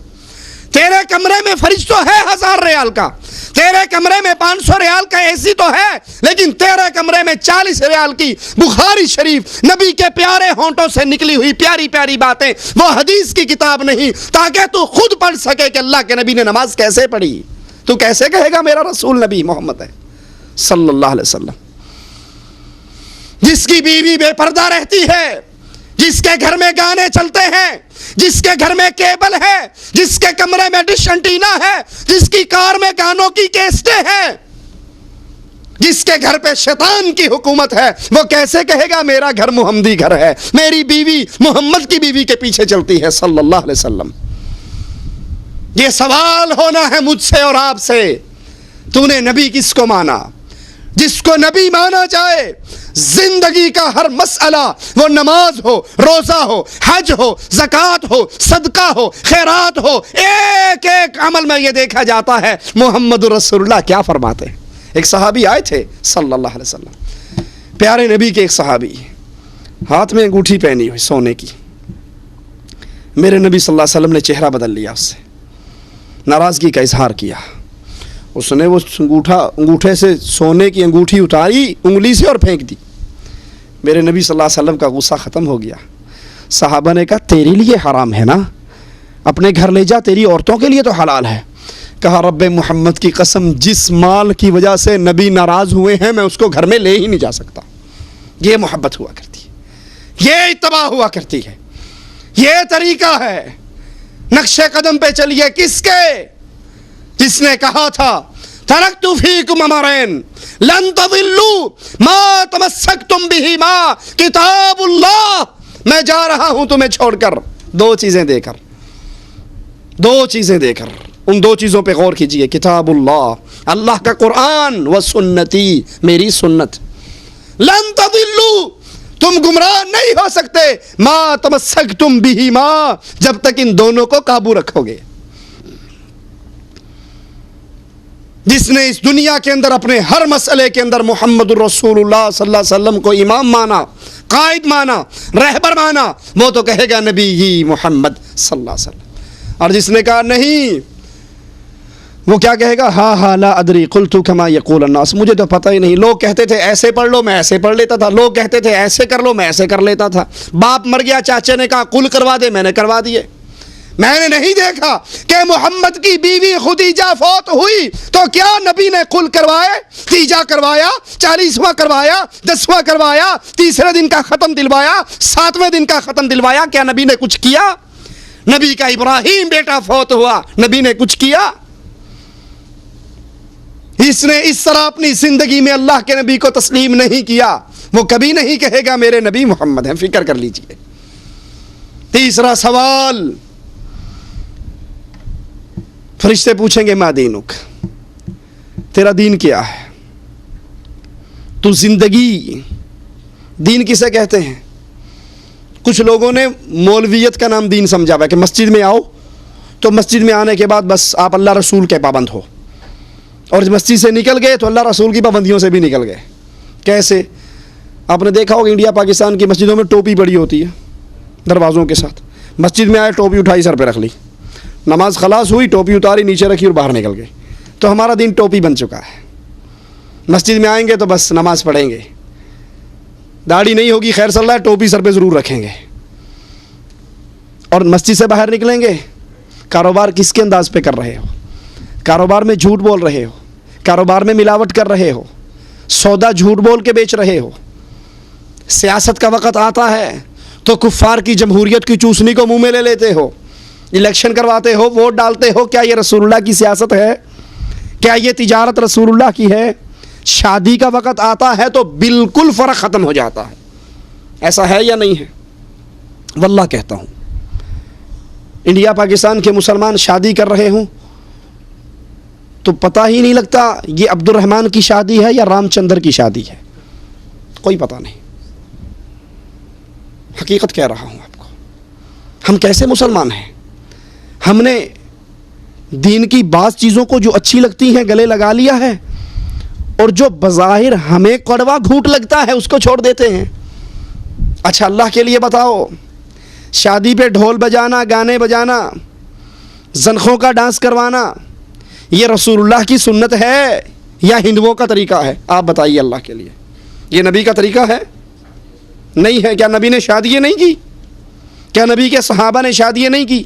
تیرے کمرے میں فریج تو ہے 1000 ریال کا، تیرے کمرے میں 500 ریال کا اے سی تو ہے، لیکن تیرے کمرے میں 40 ریال کی بخاری شریف نبی کے پیارے ہونٹوں سے نکلی ہوئی پیاری پیاری باتیں، وہ حدیث کی کتاب نہیں تاکہ تو خود پڑھ سکے کہ اللہ کے نبی نے نماز کیسے پڑھی. تو کیسے کہے گا میرا رسول نبی محمد ہے صلی اللہ علیہ وسلم. جس کی بیوی بے پردہ رہتی ہے، جس کے گھر میں گانے چلتے ہیں، جس کے گھر میں کیبل ہے، جس کے کمرے میں ڈش انٹینا ہے، جس کی کار میں گانوں کی کیسٹیں ہیں، جس کے گھر پہ شیطان کی حکومت ہے، وہ کیسے کہے گا میرا گھر محمدی گھر ہے، میری بیوی محمد کی بیوی کے پیچھے چلتی ہے صلی اللہ علیہ وسلم. یہ سوال ہونا ہے مجھ سے اور آپ سے، تو نے نبی کس کو مانا؟ جس کو نبی مانا جائے زندگی کا ہر مسئلہ، وہ نماز ہو، روزہ ہو، حج ہو، زکوٰۃ ہو، صدقہ ہو، خیرات ہو، ایک ایک عمل میں یہ دیکھا جاتا ہے محمد رسول اللہ کیا فرماتے ہیں. ایک صحابی آئے تھے صلی اللہ علیہ وسلم، پیارے نبی کے ایک صحابی، ہاتھ میں انگوٹھی پہنی ہوئی سونے کی. میرے نبی صلی اللہ علیہ وسلم نے چہرہ بدل لیا، اس سے ناراضگی کا اظہار کیا. اس نے وہ انگوٹھے سے سونے کی انگوٹھی اتاری انگلی سے اور پھینک دی. میرے نبی صلی اللہ علیہ وسلم کا غصہ ختم ہو گیا. صحابہ نے کہا تیرے لیے حرام ہے نا، اپنے گھر لے جا، تیری عورتوں کے لیے تو حلال ہے. کہا رب محمد کی قسم، جس مال کی وجہ سے نبی ناراض ہوئے ہیں میں اس کو گھر میں لے ہی نہیں جا سکتا. یہ محبت ہوا کرتی ہے، یہ اتباع ہوا کرتی ہے، یہ طریقہ ہے. نقش قدم پہ چلیے کس کے؟ جس نے کہا تھا ترکت فیکم امرین لن تضلوا ما تمسکتم بہما کتاب اللہ. میں جا رہا ہوں تمہیں چھوڑ کر دو چیزیں دے کر، ان دو چیزوں پہ غور کیجئے. کتاب اللہ، اللہ کا قرآن، و سنتی، میری سنت. لن تضلوا، تم گمراہ نہیں ہو سکتے، ما تمسکتم بہما، جب تک ان دونوں کو قابو رکھو گے. جس نے اس دنیا کے اندر اپنے ہر مسئلے کے اندر محمد الرسول اللہ صلی اللہ علیہ وسلم کو امام مانا، قائد مانا، رہبر مانا، وہ تو کہے گا نبی ہی محمد صلی اللہ علیہ وسلم۔ اور جس نے کہا نہیں، وہ کیا کہے گا؟ ہاں لا ادری قلت کما یقول الناس، مجھے تو پتہ ہی نہیں، لوگ کہتے تھے ایسے پڑھ لو، میں ایسے پڑھ لیتا تھا، لوگ کہتے تھے ایسے کر لو، میں ایسے کر لیتا تھا، باپ مر گیا، چاچے نے کہا قل کروا دے، میں نے کروا دیے۔ میں نے نہیں دیکھا کہ محمد کی بیوی خدیجہ فوت ہوئی تو کیا نبی نے قل کروائے، تیجا کروایا، 40واں کروایا، 10واں کروایا، تیسرے دن کا ختم دلوایا، 7ویں دن کا ختم دلوایا؟ کیا نبی نے کچھ کیا؟ نبی کا ابراہیم بیٹا فوت ہوا، نبی نے کچھ کیا؟ اس نے اس طرح اپنی زندگی میں اللہ کے نبی کو تسلیم نہیں کیا، وہ کبھی نہیں کہے گا میرے نبی محمد ہیں، فکر کر لیجئے۔ تیسرا سوال، فرشتے پوچھیں گے ما دینک، تیرا دین کیا ہے؟ تو زندگی، دین کسے کہتے ہیں؟ کچھ لوگوں نے مولویت کا نام دین سمجھا ہوا ہے کہ مسجد میں آؤ تو مسجد میں آنے کے بعد بس آپ اللہ رسول کے پابند ہو، اور مسجد سے نکل گئے تو اللہ رسول کی پابندیوں سے بھی نکل گئے۔ کیسے؟ آپ نے دیکھا ہوگا انڈیا پاکستان کی مسجدوں میں ٹوپی پڑی ہوتی ہے دروازوں کے ساتھ، مسجد میں آئے ٹوپی اٹھائی سر پہ رکھ لی، نماز خلاص ہوئی ٹوپی اتاری نیچے رکھی اور باہر نکل گئے۔ تو ہمارا دین ٹوپی بن چکا ہے، مسجد میں آئیں گے تو بس نماز پڑھیں گے، داڑھی نہیں ہوگی خیر صلی اللہ، ٹوپی سر پہ ضرور رکھیں گے، اور مسجد سے باہر نکلیں گے، کاروبار کس کے انداز پہ کر رہے ہو؟ کاروبار میں جھوٹ بول رہے ہو، کاروبار میں ملاوٹ کر رہے ہو، سودا جھوٹ بول کے بیچ رہے ہو۔ سیاست کا وقت آتا ہے تو کفار کی جمہوریت کی چوسنی کو منہ میں لے لیتے ہو، الیکشن کرواتے ہو، ووٹ ڈالتے ہو۔ کیا یہ رسول اللہ کی سیاست ہے؟ کیا یہ تجارت رسول اللہ کی ہے؟ شادی کا وقت آتا ہے تو بالکل فرق ختم ہو جاتا ہے۔ ایسا ہے یا نہیں ہے؟ واللہ کہتا ہوں، انڈیا پاکستان کے مسلمان شادی کر رہے ہوں تو پتہ ہی نہیں لگتا یہ عبد الرحمن کی شادی ہے یا رام چندر کی شادی ہے، کوئی پتہ نہیں۔ حقیقت کہہ رہا ہوں آپ کو، ہم کیسے مسلمان ہیں؟ ہم نے دین کی بعض چیزوں کو جو اچھی لگتی ہیں گلے لگا لیا ہے، اور جو بظاہر ہمیں کڑوا گھونٹ لگتا ہے اس کو چھوڑ دیتے ہیں۔ اچھا اللہ کے لیے بتاؤ، شادی پہ ڈھول بجانا، گانے بجانا، زنخوں کا ڈانس کروانا، یہ رسول اللہ کی سنت ہے یا ہندوؤں کا طریقہ ہے؟ آپ بتائیے اللہ کے لیے، یہ نبی کا طریقہ ہے؟ نہیں ہے۔ کیا نبی نے شادیاں نہیں کی؟ کیا نبی کے صحابہ نے شادیاں نہیں کی؟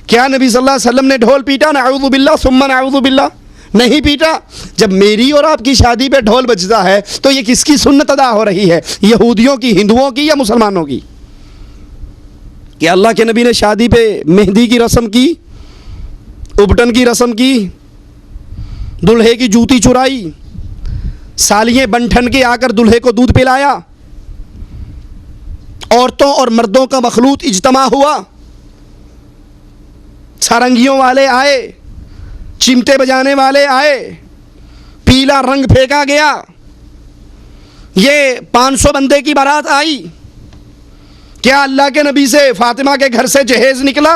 کیا نبی صلی اللہ علیہ وسلم نے ڈھول پیٹا؟ نعوذ باللہ ثم نعوذ باللہ، نہیں پیٹا۔ جب میری اور آپ کی شادی پہ ڈھول بجتا ہے تو یہ کس کی سنت ادا ہو رہی ہے؟ یہودیوں کی، ہندوؤں کی، یا مسلمانوں کی؟ کیا اللہ کے نبی نے شادی پہ مہندی کی رسم کی، ابٹن کی رسم کی، دلہے کی جوتی چرائی، سالیاں بن ٹھن کے آ کر دلہے کو دودھ پلایا، عورتوں اور مردوں کا مخلوط اجتماع ہوا، سارنگیوں والے آئے، چمٹے بجانے والے آئے، پیلا رنگ پھینکا گیا، یہ 500 بندے کی بارات آئی؟ کیا اللہ کے نبی سے فاطمہ کے گھر سے جہیز نکلا؟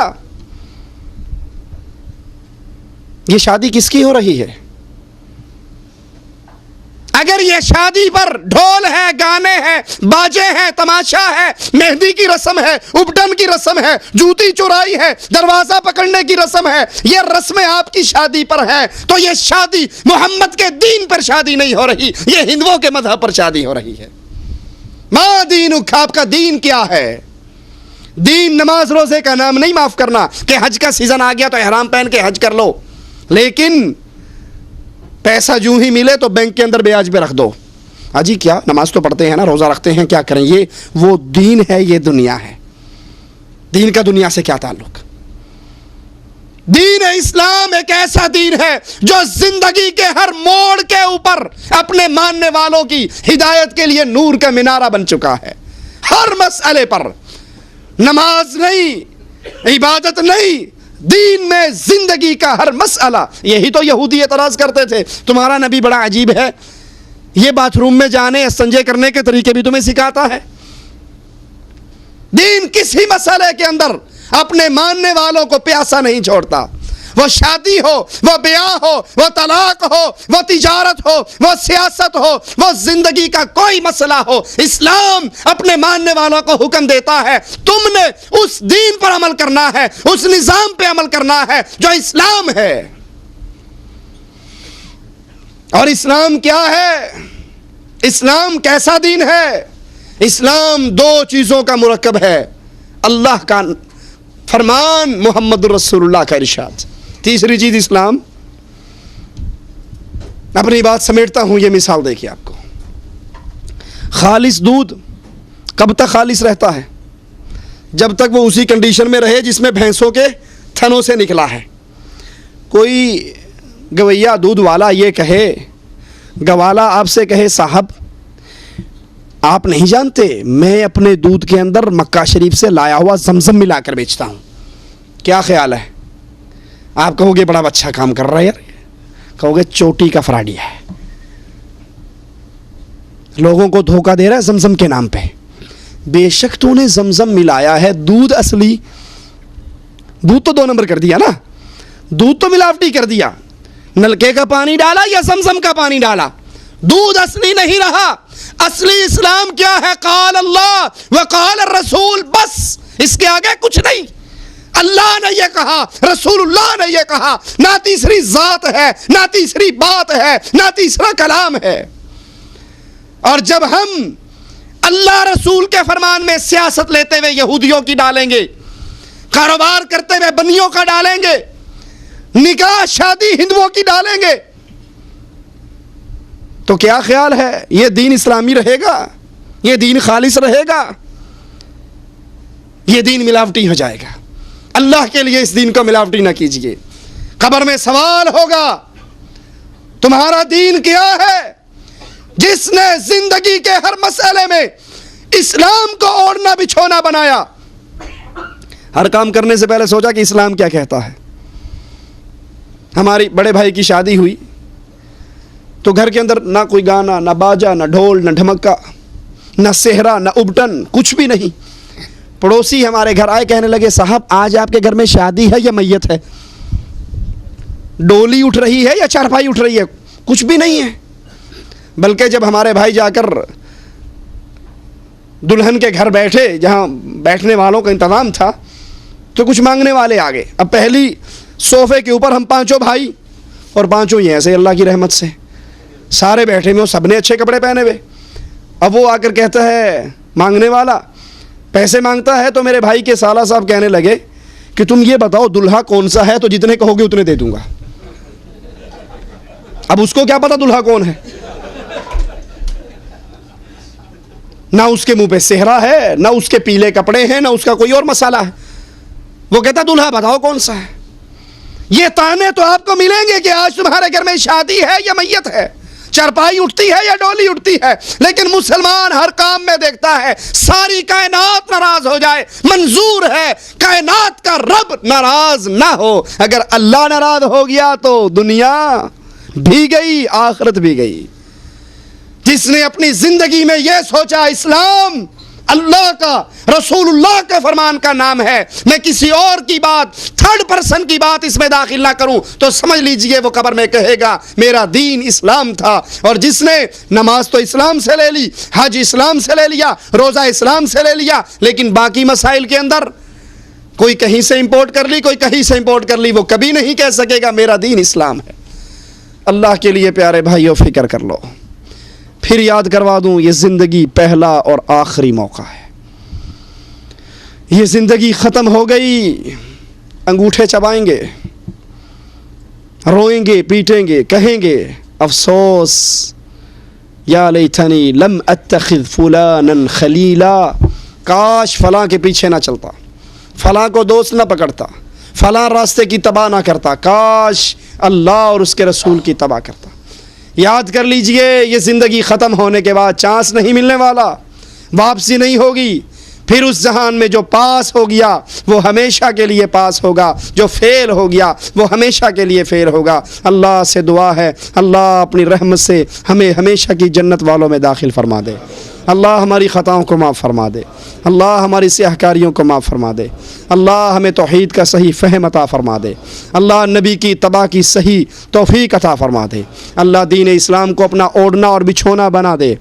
یہ شادی کس کی ہو رہی ہے؟ اگر یہ شادی پر ڈھول ہے، گانے ہیں، باجے ہیں، تماشا ہے، مہندی کی رسم ہے، ابٹن کی رسم ہے، جوتی چورائی ہے، دروازہ پکڑنے کی رسم ہے، یہ رسمیں آپ کی شادی پر ہیں، تو یہ شادی محمد کے دین پر شادی نہیں ہو رہی، یہ ہندوؤں کے مذہب پر شادی ہو رہی ہے۔ ما دینک، آپ کا دین کیا ہے؟ دین نماز روزے کا نام نہیں، معاف کرنا کہ حج کا سیزن آ گیا تو احرام پہن کے حج کر لو، لیکن پیسہ جو ہی ملے تو بینک کے اندر بیاج پہ رکھ دو۔ اجی کیا نماز تو پڑھتے ہیں نا، روزہ رکھتے ہیں، کیا کریں؟ یہ وہ دین ہے، یہ دنیا ہے۔ دین کا دنیا سے کیا تعلق؟ دین اسلام ایک ایسا دین ہے جو زندگی کے ہر موڑ کے اوپر اپنے ماننے والوں کی ہدایت کے لیے نور کا مینارہ بن چکا ہے۔ ہر مسئلے پر، نماز نہیں، عبادت نہیں، دین میں زندگی کا ہر مسئلہ۔ یہی تو یہودی اعتراض کرتے تھے، تمہارا نبی بڑا عجیب ہے، یہ باتھ روم میں جانے، استنجے کرنے کے طریقے بھی تمہیں سکھاتا ہے۔ دین کسی مسئلے کے اندر اپنے ماننے والوں کو پیاسا نہیں چھوڑتا۔ وہ شادی ہو، وہ بیاہ ہو، وہ طلاق ہو، وہ تجارت ہو، وہ سیاست ہو، وہ زندگی کا کوئی مسئلہ ہو، اسلام اپنے ماننے والوں کو حکم دیتا ہے تم نے اس دین پر عمل کرنا ہے، اس نظام پہ عمل کرنا ہے جو اسلام ہے۔ اور اسلام کیا ہے؟ اسلام کیسا دین ہے؟ اسلام دو چیزوں کا مرکب ہے، اللہ کا فرمان، محمد رسول اللہ کا ارشاد۔ تیسری چیز اسلام، اپنی بات سمیٹتا ہوں، یہ مثال دیکھیے آپ کو۔ خالص دودھ کب تک خالص رہتا ہے؟ جب تک وہ اسی کنڈیشن میں رہے جس میں بھینسوں کے تھنوں سے نکلا ہے۔ کوئی گویا دودھ والا یہ کہے، گوالا آپ سے کہے صاحب آپ نہیں جانتے میں اپنے دودھ کے اندر مکہ شریف سے لایا ہوا زمزم ملا کر بیچتا ہوں، کیا خیال ہے؟ آپ کہو گے بڑا اچھا کام کر رہا ہے یار، کہو گے چوٹی کا فراڈی ہے، لوگوں کو دھوکہ دے رہا ہے زمزم کے نام پہ۔ بے شک تو نے زمزم ملایا ہے، دودھ اصلی، دودھ تو 2 نمبر کر دیا نا، دودھ تو ملاوٹی کر دیا، نلکے کا پانی ڈالا یا زمزم کا پانی ڈالا، دودھ اصلی نہیں رہا۔ اصلی اسلام کیا ہے؟ قال اللہ وقال الرسول، بس اس کے آگے کچھ نہیں۔ اللہ نے یہ کہا، رسول اللہ نے یہ کہا، نہ تیسری ذات ہے، نہ تیسری بات ہے، نہ تیسرا کلام ہے۔ اور جب ہم اللہ رسول کے فرمان میں سیاست لیتے ہوئے یہودیوں کی ڈالیں گے، کاروبار کرتے ہوئے بنیوں کا ڈالیں گے، نکاح شادی ہندوؤں کی ڈالیں گے، تو کیا خیال ہے یہ دین اسلامی رہے گا؟ یہ دین خالص رہے گا؟ یہ دین ملاوٹی ہو جائے گا۔ اللہ کے لیے اس دین کو ملاوٹی نہ کیجیے۔ قبر میں سوال ہوگا تمہارا دین کیا ہے؟ جس نے زندگی کے ہر مسئلے میں اسلام کو اوڑھنا بچھونا بنایا، ہر کام کرنے سے پہلے سوچا کہ اسلام کیا کہتا ہے۔ ہماری بڑے بھائی کی شادی ہوئی تو گھر کے اندر نہ کوئی گانا، نہ باجا، نہ ڈھول، نہ ڈھمکا، نہ صحرا، نہ ابٹن، کچھ بھی نہیں۔ پڑوسی ہمارے گھر آئے، کہنے لگے صاحب آج آپ کے گھر میں شادی ہے یا میت ہے؟ ڈولی اٹھ رہی ہے یا چارپائی اٹھ رہی ہے؟ کچھ بھی نہیں ہے۔ بلکہ جب ہمارے بھائی جا کر دلہن کے گھر بیٹھے، جہاں بیٹھنے والوں کا انتظام تھا، تو کچھ مانگنے والے آ گئے۔ اب پہلی صوفے کے اوپر ہم 5 بھائی، اور 5 ہی ایسے اللہ کی رحمت سے سارے بیٹھے ہوئے، سب نے اچھے کپڑے پہنے ہوئے۔ اب وہ آ کر کہتا ہے مانگنے والا، پیسے مانگتا ہے، تو میرے بھائی کے سالہ صاحب کہنے لگے کہ تم یہ بتاؤ دلہا کون سا ہے، تو جتنے کہو گے اتنے دے دوں گا۔ اب اس کو کیا پتا دلہا کون ہے؟ نہ اس کے منہ پہ صحرا ہے، نہ اس کے پیلے کپڑے ہیں، نہ اس کا کوئی اور مسئلہ ہے۔ وہ کہتا دلہا بتاؤ کون سا ہے۔ یہ تانے تو آپ کو ملیں گے کہ آج تمہارے گھر میں شادی ہے یا میت ہے، چارپائی اٹھتی ہے یا ڈولی اٹھتی ہے، لیکن مسلمان ہر کام میں دیکھتا ہے ساری کائنات ناراض ہو جائے، منظور ہے کائنات کا رب ناراض نہ ہو۔ اگر اللہ ناراض ہو گیا تو دنیا بھی گئی، آخرت بھی گئی۔ جس نے اپنی زندگی میں یہ سوچا اسلام اللہ کا، رسول اللہ کے فرمان کا نام ہے، میں کسی اور کی بات، 3rd پرسن کی بات اس میں داخل نہ کروں، تو سمجھ لیجئے وہ قبر میں کہے گا میرا دین اسلام تھا۔ اور جس نے نماز تو اسلام سے لے لی، حج اسلام سے لے لیا، روزہ اسلام سے لے لیا، لیکن باقی مسائل کے اندر کوئی کہیں سے امپورٹ کر لی، کوئی کہیں سے امپورٹ کر لی، وہ کبھی نہیں کہہ سکے گا میرا دین اسلام ہے۔ اللہ کے لیے پیارے بھائیو فکر کر لو۔ پھر یاد کروا دوں، یہ زندگی پہلا اور آخری موقع ہے۔ یہ زندگی ختم ہو گئی، انگوٹھے چبائیں گے، روئیں گے، پیٹیں گے، کہیں گے افسوس یا لیتنی لم اتخذ فلانا خلیلا، کاش فلاں کے پیچھے نہ چلتا، فلاں کو دوست نہ پکڑتا، فلاں راستے کی تباہ نہ کرتا، کاش اللہ اور اس کے رسول کی تباہ کرتا۔ یاد کر لیجئے یہ زندگی ختم ہونے کے بعد چانس نہیں ملنے والا، واپسی نہیں ہوگی۔ پھر اس جہان میں جو پاس ہو گیا وہ ہمیشہ کے لیے پاس ہوگا، جو فیل ہو گیا وہ ہمیشہ کے لیے فیل ہوگا۔ اللہ سے دعا ہے اللہ اپنی رحمت سے ہمیں ہمیشہ کی جنت والوں میں داخل فرما دے۔ اللہ ہماری خطاؤں کو معاف فرما دے، اللہ ہماری سیاہ کاریوں کو معاف فرما دے، اللہ ہمیں توحید کا صحیح فہم عطا فرما دے، اللہ نبی کی اتباع کی صحیح توفیق عطا فرما دے، اللہ دین اسلام کو اپنا اوڑھنا اور بچھونا بنا دے،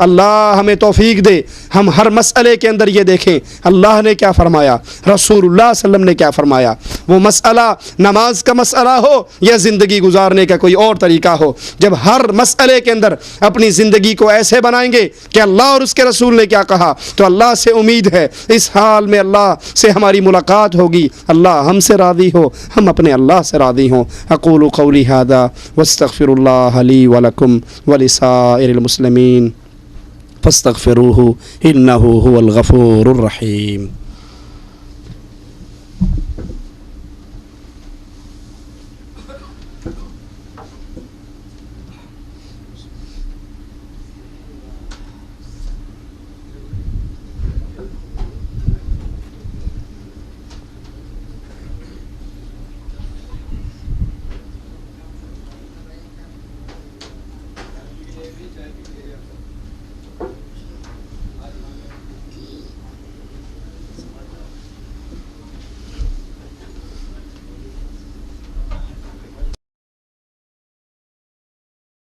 اللہ ہمیں توفیق دے ہم ہر مسئلے کے اندر یہ دیکھیں اللہ نے کیا فرمایا، رسول اللہ صلی اللہ علیہ وسلم نے کیا فرمایا، وہ مسئلہ نماز کا مسئلہ ہو یا زندگی گزارنے کا کوئی اور طریقہ ہو، جب ہر مسئلے کے اندر اپنی زندگی کو ایسے بنائیں گے کہ اللہ اور اس کے رسول نے کیا کہا، تو اللہ سے امید ہے اس حال میں اللہ سے ہماری ملاقات ہوگی، اللہ ہم سے راضی ہو، ہم اپنے اللہ سے راضی ہوں۔ اقول قولی ھذا واستغفر اللہ لی ولکم ولسائر المسلمین فاستغفروہ انہ هو الغفور الرحیم۔